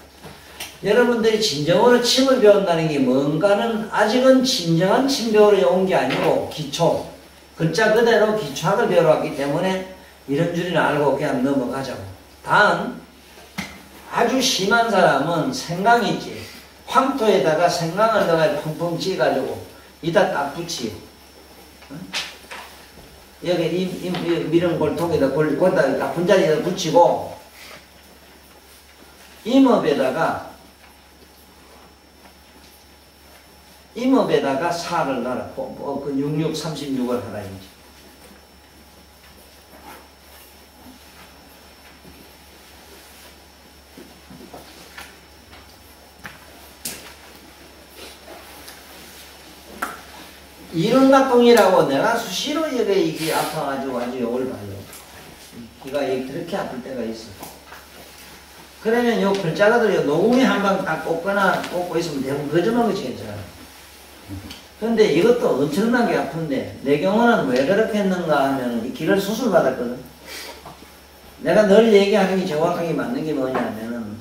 여러분들이 진정으로 침을 배운다는 게 뭔가는 아직은 진정한 침 배우러 온 게 아니고 기초 글자 그대로 기초학을 배우러 왔기 때문에 이런 줄이는 알고 그냥 넘어가자고. 단 아주 심한 사람은 생강이 있지. 황토에다가 생강을 넣어서 펑펑 찌가지고 이다 딱 붙이요. 여기 미릉골통에다 거기다 나쁜 자리에다 붙이고 임업에다가 살을 넣어라. 그 6636을 하라 이제. 위lum각통이라고 내가 수시로 이게 아파가지고 아주 욕을 봐요. 귀가 그렇게 아플 때가 있어. 그러면 요 글자가들 노궁에 한 방 딱 꽂고 있으면 대부분 거짓말 것이 괜찮아. 근데 이것도 엄청나게 아픈데 내 경우는 왜 그렇게 했는가 하면 이 귀를 수술받았거든. 내가 늘 얘기하는 게 정확하게 맞는 게 뭐냐면은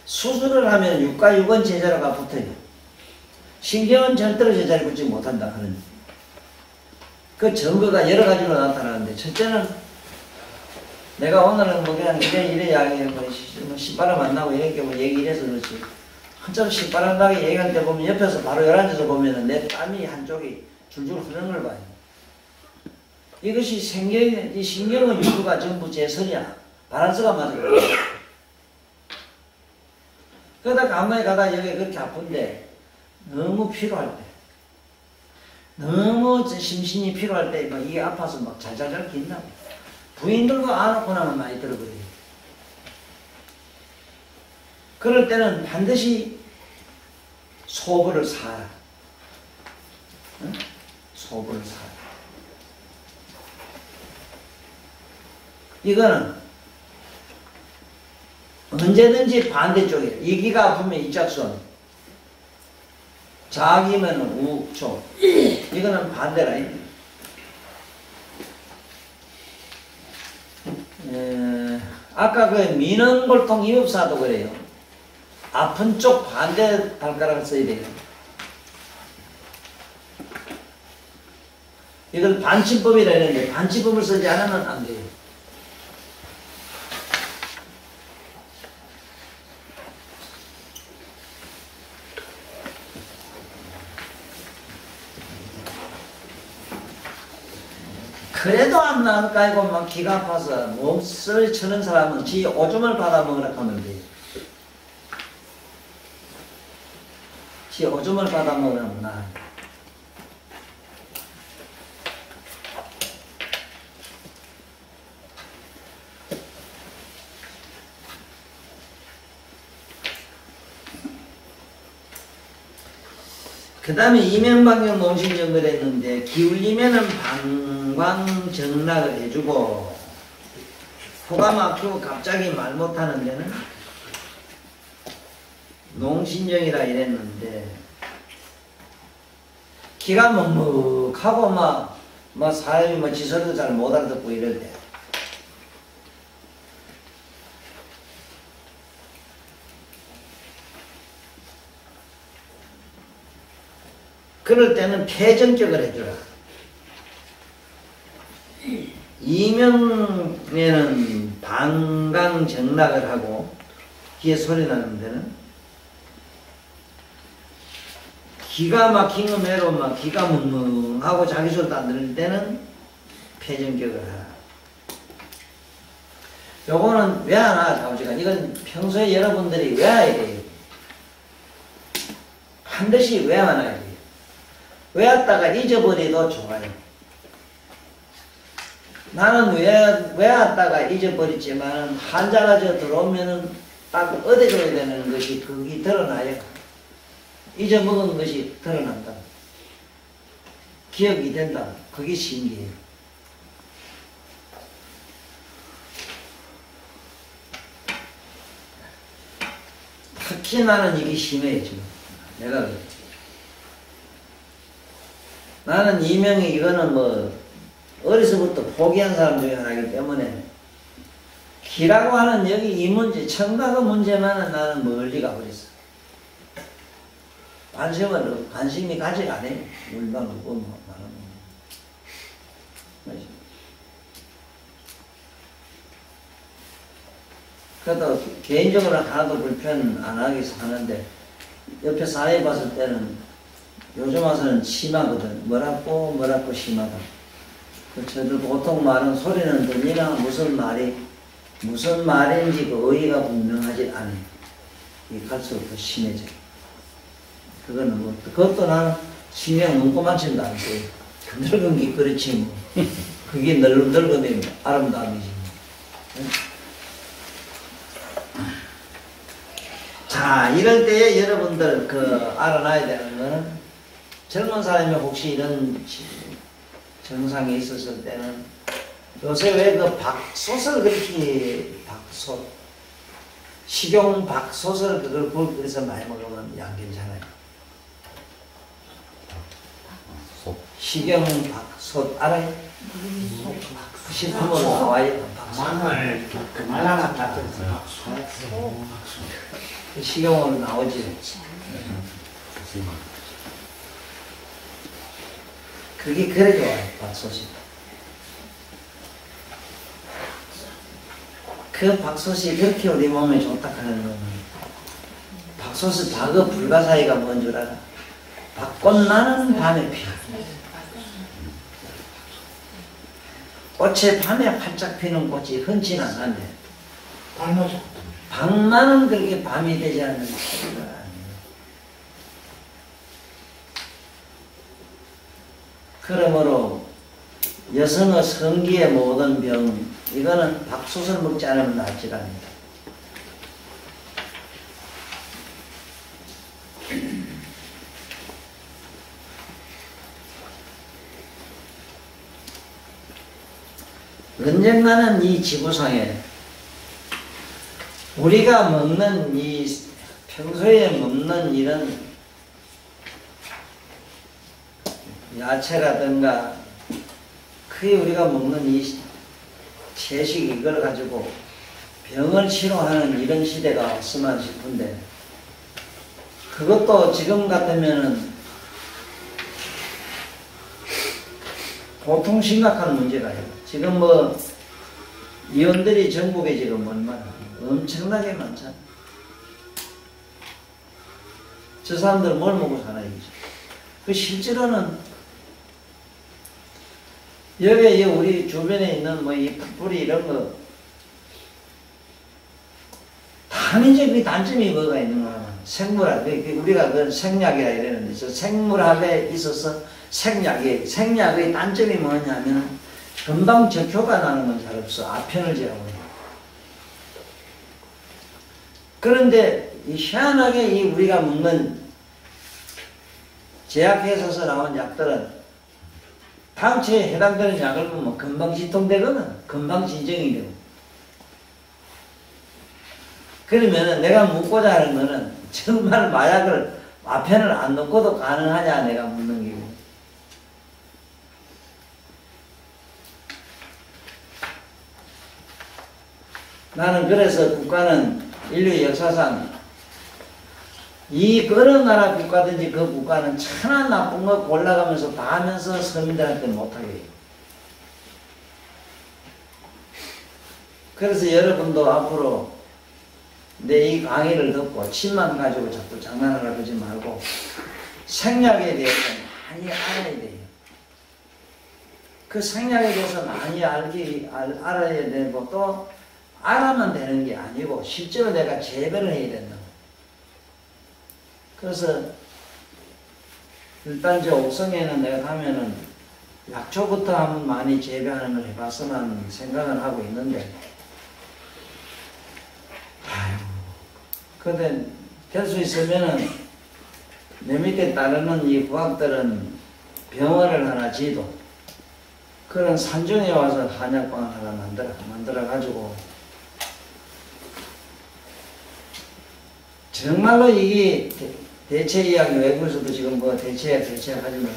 수술을 하면 육과 육은 제자로가 붙어요. 신경은 절대로 제자리 붙지 못한다 하는 그 증거가 여러 가지로 나타나는데 첫째는 내가 오늘은 뭐 그냥 이래 이야기해 뭐 신바람 만나고 이렇게 뭐 얘기 이래서 그렇지. 한참 신바람 나게 얘기할 때 보면 옆에서 바로 11시에서 보면은 내 땀이 한쪽이 줄줄 흐르는 걸 봐요. 이것이 이 신경의 유두가 전부 제설이야. 바란스가 맞아. 그러다 강가에 가다 여기 그렇게 아픈데 너무 필요할 때, 너무 심신이 필요할 때 막 이게 아파서 막 잘잘잘 긴다고. 부인들도 안 놓고 나면 많이 들어버려요. 그럴 때는 반드시 소불을 사라. 응? 소불을 사라. 이거는 언제든지 반대쪽이에요. 이기가 아프면 이짝선, 자기면은 우쪽. 이거는 반대라. 아까 그 민원골통 이업사도 그래요. 아픈 쪽 반대 발가락을 써야 돼요. 이건 반침법이라 했는데 반침법을 쓰지 않으면 안 돼요. 그래도 안 나을까 이고 막 기가 아파서 몸을 쳐는 사람은 지 오줌을 받아 먹으라 하면 돼요. 지 오줌을 받아 먹으면 나아요. 그 다음에 이명박용 농신정글 했는데 기울이면은 방광정락을 해주고 코가 막히고 갑자기 말 못하는 데는 농신정이라 이랬는데 기가 먹먹하고 막 사람이 뭐 지소리도 잘 못 알아듣고 이럴 때 그럴 때는 폐전격을 해주라. 이명에는 방광정락을 하고 귀에 소리 나는 데는 기가 막힌 거 매로 막 기가 멍멍하고 자기 소리도 안 들을 때는 폐전격을 하라. 요거는 왜 하나 자우지간 이건 평소에 여러분들이 외워야 돼요. 반드시 외워놔야 돼요. 외웠다가 잊어버리도 좋아요. 나는 외웠다가 잊어버렸지만 한자가 저 들어오면은 딱 얻어줘야 되는 것이 그게 드러나요. 잊어먹은 것이 드러난다. 기억이 된다. 그게 신기해요. 특히 나는 이게 심해요, 지금. 내가 그래. 나는 이명이 이거는 뭐 어려서부터 포기한 사람 중에 하나이기 때문에 기라고 하는 여기 이 문제, 청각의 문제만은 나는 멀리 가버렸어. 관심이 가지가 않아요. 물만 먹고 말하는 거. 그래도 개인적으로 하나도 불편 안 하게 사는데 옆에 사회 봤을 때는 요즘 와서는 심하거든. 뭐라고 심하다. 저들 보통 말은 소리는 들리나 무슨 말인지 그 의의가 분명하지 않아요. 이 갈수록 더 심해져요. 그거는 뭐, 그것도 나는 신경 눈꼬만침도 안 써요. 늙은 게 그렇지 뭐. 그게 늙으면 아름다움이지 뭐. 자, 이럴 때에 여러분들 알아놔야 되는 거는 젊은 사람이 혹시 이런 증상이 있었을 때는 요새 왜 박솥을 그렇게 식용 박솥을 그걸 끓여서 많이 먹으면 양 괜찮아요. 식용 박솥 알아요? 식품으로 나와요. 식용으로 나오지. 그게 그래 좋아요, 박솥이. 그 밥솥이 그렇게 우리 몸에 좋다 하는 거는 밥솥의 박어 불가 사이가 뭔 줄 알아? 벚꽃 나는 밤에 피어. 꽃이 밤에 활짝 피는 꽃이 흔치는 않은데 밤만은 그렇게 밤이 되지 않는 소리가 아니에요. 그러므로 여성의 성기의 모든 병, 이거는 밥솥을 먹지 않으면 낫지랍니다. 언젠가는 이 지구상에 우리가 먹는 이 평소에 먹는 이런 야채라든가 거의 우리가 먹는 이 채식 이걸 가지고 병을 치료하는 이런 시대가 왔으면 싶은데 그것도 지금 같으면은 보통 심각한 문제가요. 지금 뭐 이혼들이 전국에 지금 얼마나 엄청나게 많잖아. 저 사람들 뭘 먹고 사나 이거지. 그 실제로는 여기에 우리 주변에 있는 뭐 이 풀뿌리 이런 거 당연히 단점이 뭐가 있는 거야. 생물학, 우리가 그 생약이라 이러는데 저 생물학에 있어서 생약의 단점이 뭐냐면 금방 적효가 나는 건 잘 없어. 아편을 제하고. 그런데 이 희한하게 이 우리가 먹는 제약회사에서 나온 약들은 당초에 해당되는 약을 먹으면 금방 진통되거든. 금방 진정이 되고. 그러면은 내가 묻고자 하는 거는 정말 마약을 아편을 안 넣고도 가능하냐 내가 묻는 기고. 나는 그래서 국가는 인류 역사상 이 어느 나라 국가든지 그 국가는 천한 나쁜 거 골라가면서 다 하면서 서민들한테 못하게 해요. 그래서 여러분도 앞으로 내 이 강의를 듣고 침만 가지고 자꾸 장난을 하지 말고 생략에 대해서 많이 알아야 돼요. 그 생략에 대해서 많이 알아야 되고 또 알아만 되는 게 아니고 실제로 내가 재배를 해야 된다. 그래서 일단 저 옥성에는 내가 가면은 약초부터 한번 많이 재배하는 걸 해봤으면 생각을 하고 있는데 근데 될 수 있으면은 내 밑에 따르는 이 부학들은 병원을 하나 지도 그런 산중에 와서 한약방을 하나 만들어 가지고 정말로 이게 대체의학 외국에서도 지금 뭐 대체하지만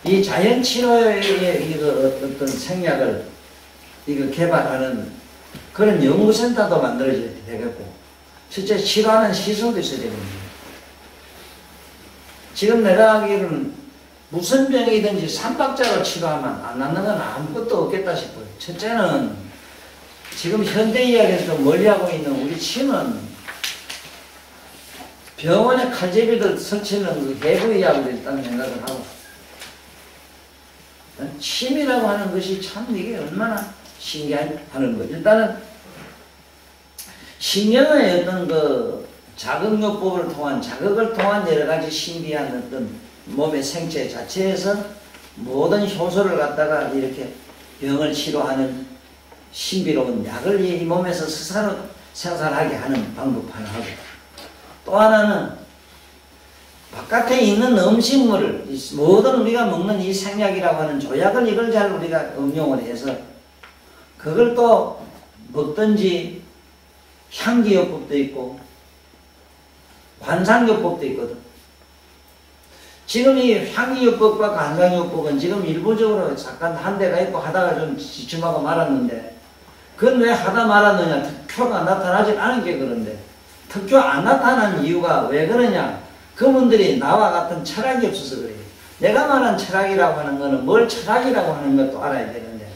이 자연치료의 이거 어떤 생약을 이거 개발하는 그런 연구센터도 만들어져야 되겠고 실제 치료하는 시설도 있어야 되거든요. 지금 내가 하기로는 무슨 병이든지 3박자로 치료하면 안 낫는 건 아무것도 없겠다 싶어요. 첫째는 지금 현대의학에서 멀리하고 있는 우리 침은 병원에 칼제비들 설치는 그 해부의학으로 일단 생각을 하고 침이라고 하는 것이 참 이게 얼마나 신기하는 거. 일단은 신경의 어떤 그 자극요법을 통한 자극을 통한 여러 가지 신비한 어떤 몸의 생체 자체에서 모든 효소를 갖다가 이렇게 병을 치료하는 신비로운 약을 이 몸에서 스스로 생산하게 하는 방법 하나하고 또 하나는 바깥에 있는 음식물을 모든 우리가 먹는 이 생약이라고 하는 조약을 이걸 잘 우리가 응용을 해서 그걸 또 먹든지 향기요법도 있고 관상요법도 있거든. 지금 이 향기요법과 관상요법은 지금 일부적으로 잠깐 한 대가 있고 하다가 좀 지침하고 말았는데 그건 왜 하다 말았느냐. 특효가 나타나지 않은 게 그런데 특효 안 나타난 이유가 왜 그러냐. 그분들이 나와 같은 철학이 없어서 그래요. 내가 말한 철학이라고 하는 거는 뭘 철학이라고 하는 것도 알아야 되는데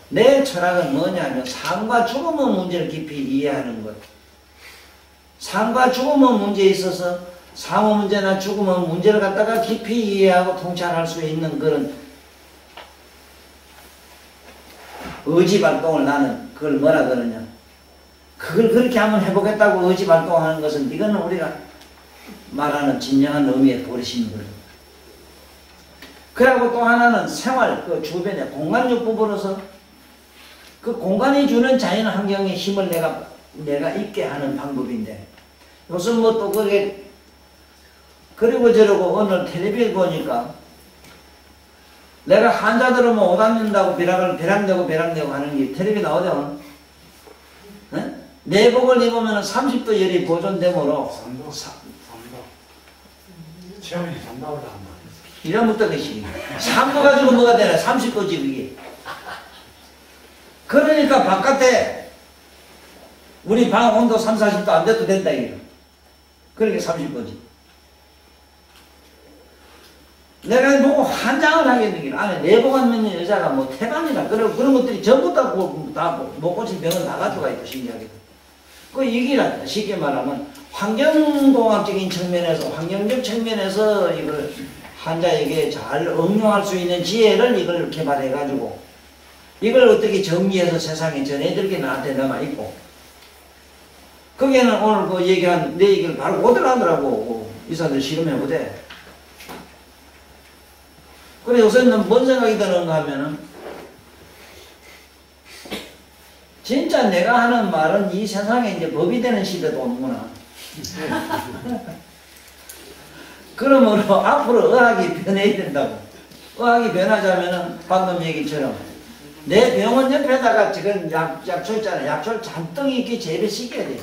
내 철학은 뭐냐면 삶과 죽음의 문제를 깊이 이해하는 것. 삶과 죽음의 문제에 있어서 삶의 문제나 죽음의 문제를 갖다가 깊이 이해하고 통찰할 수 있는 그런 의지 발동을 나는 그걸 뭐라 그러냐. 그걸 그렇게 한번 해보겠다고 의지 발동하는 것은 이거는 우리가 말하는 진정한 의미의 버리시는 거예요. 그리고 또 하나는 생활, 그 주변에 공간적 부분으로서 그 공간이 주는 자연 환경의 힘을 내가 있게 하는 방법인데 요즘 뭐 또 그게 그리고 저러고 오늘 텔레비전 보니까 내가 환자들은 뭐 오답는다고 벼락내고 하는 게 텔레비 나오잖아. 내복을 입으면 30도 열이 보존되므로 3도 체온이 3도보다 안 많이 이런부터 것이 3도 가지고 뭐가 되나 30도지 그게. 그러니까 바깥에 우리 방 온도 3, 40도 안 돼도 된다 이거. 그러니까 30도지. 내가 보고 환장을 하겠는 게 안에 내복한 있는 여자가 뭐 태반이나 그런 것들이 전부 다 못 고친 병은 다 가져가 있고 신기하게. 그 얘기라 쉽게 말하면 환경공학적인 측면에서 환경적 측면에서 이걸 환자에게 잘 응용할 수 있는 지혜를 이걸 개발해 가지고 이걸 어떻게 정리해서 세상에 전해드리게 나한테 남아있고 거기에는 오늘 그 얘기한 내 얘기를 바로 그대로 하더라고. 의사들 실험해보대. 그래 요새는 뭔 생각이 드는가 하면은 진짜 내가 하는 말은 이 세상에 이제 법이 되는 시대도 오는구나. 그러므로 앞으로 의학이 변해야 된다고. 의학이 변하자면은 방금 얘기처럼 내 병원 옆에다가 지금 약초 있잖아. 약초를 잔뜩 이렇게 재배시켜야 돼요.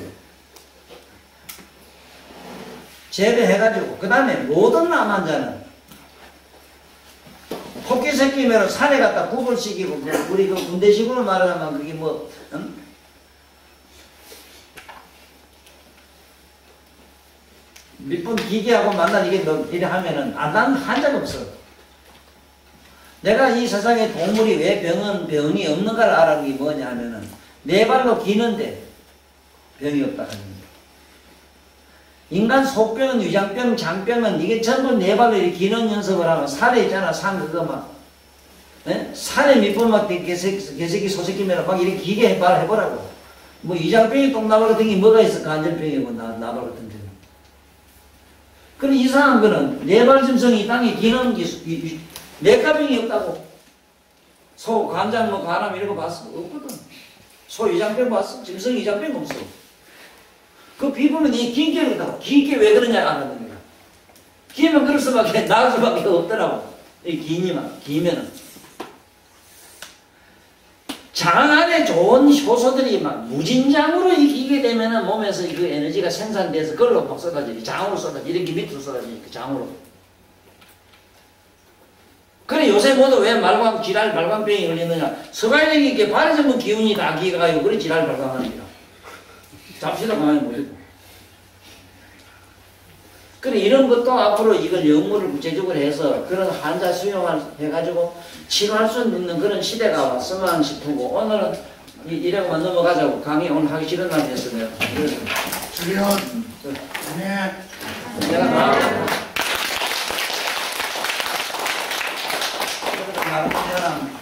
재배해가지고 그 다음에 모든 암 환자는 토끼 새끼면 산에 갖다 굽을 시키고 우리 그 군대식으로 말하면 그게 뭐 몇 번 기계하고 만나 이래 하면은 안 나는 환자가 없어. 내가 이 세상에 동물이 왜 병이 없는가를 알아는 게 뭐냐 하면은 네 발로 기는데 병이 없다 하는 거야. 인간 속병은 위장병, 장병은 이게 전부 네 발로 이렇게 기는 연습을 하면 산에 있잖아. 산 그거 막 산에 밑볼 막 개새끼 소새끼면 막 이렇게 기계 해보라고. 뭐 위장병이 똥나발 같은 게 뭐가 있어? 간절병이고 나발 같은 병. 그럼 이상한 거는 뇌발짐승이 땅에 기는 뇌가병이 없다고. 소, 간장, 뭐 간암 이런 거 봤어? 없거든. 소 위장병 봤어? 짐승 위장병 없어. 그 피부는 이 긴게 그렇다고. 긴게 왜 그러냐 안 하는 거야. 기면 그럴 수밖에 나을 수밖에 없더라고. 이 기면은. 장 안에 좋은 효소들이 막 무진장으로 이기게 되면은 몸에서 그 에너지가 생산돼서 그걸로 막 쏟아지지. 장으로 쏟아지지. 이렇게 밑으로 쏟아지지. 그 장으로. 그래 요새 모두 왜 말광병이 걸리느냐. 서발력이 이렇게 발에 전부 기운이 다 기가가지고 그래 지랄 발광하는 거야. 잡시도 가만히 못했고. 그래 이런 것도 앞으로 이걸 연구를 구체적으로 해서 그런 환자 수용해가지고 치료할 수 있는 그런 시대가 왔으면 싶고 오늘은 이래만 넘어가자고. 강의 오늘 하기 싫은 날 됐어 내가. 수련 네. 내가 나랑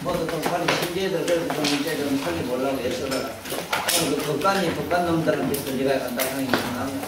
모두 좀 빨리 신기해도 그래도 좀 이제 좀 빨리 보려고 애써라. 오늘 그 법관 놈들한테 네가 간다고 하는 게 이상하냐.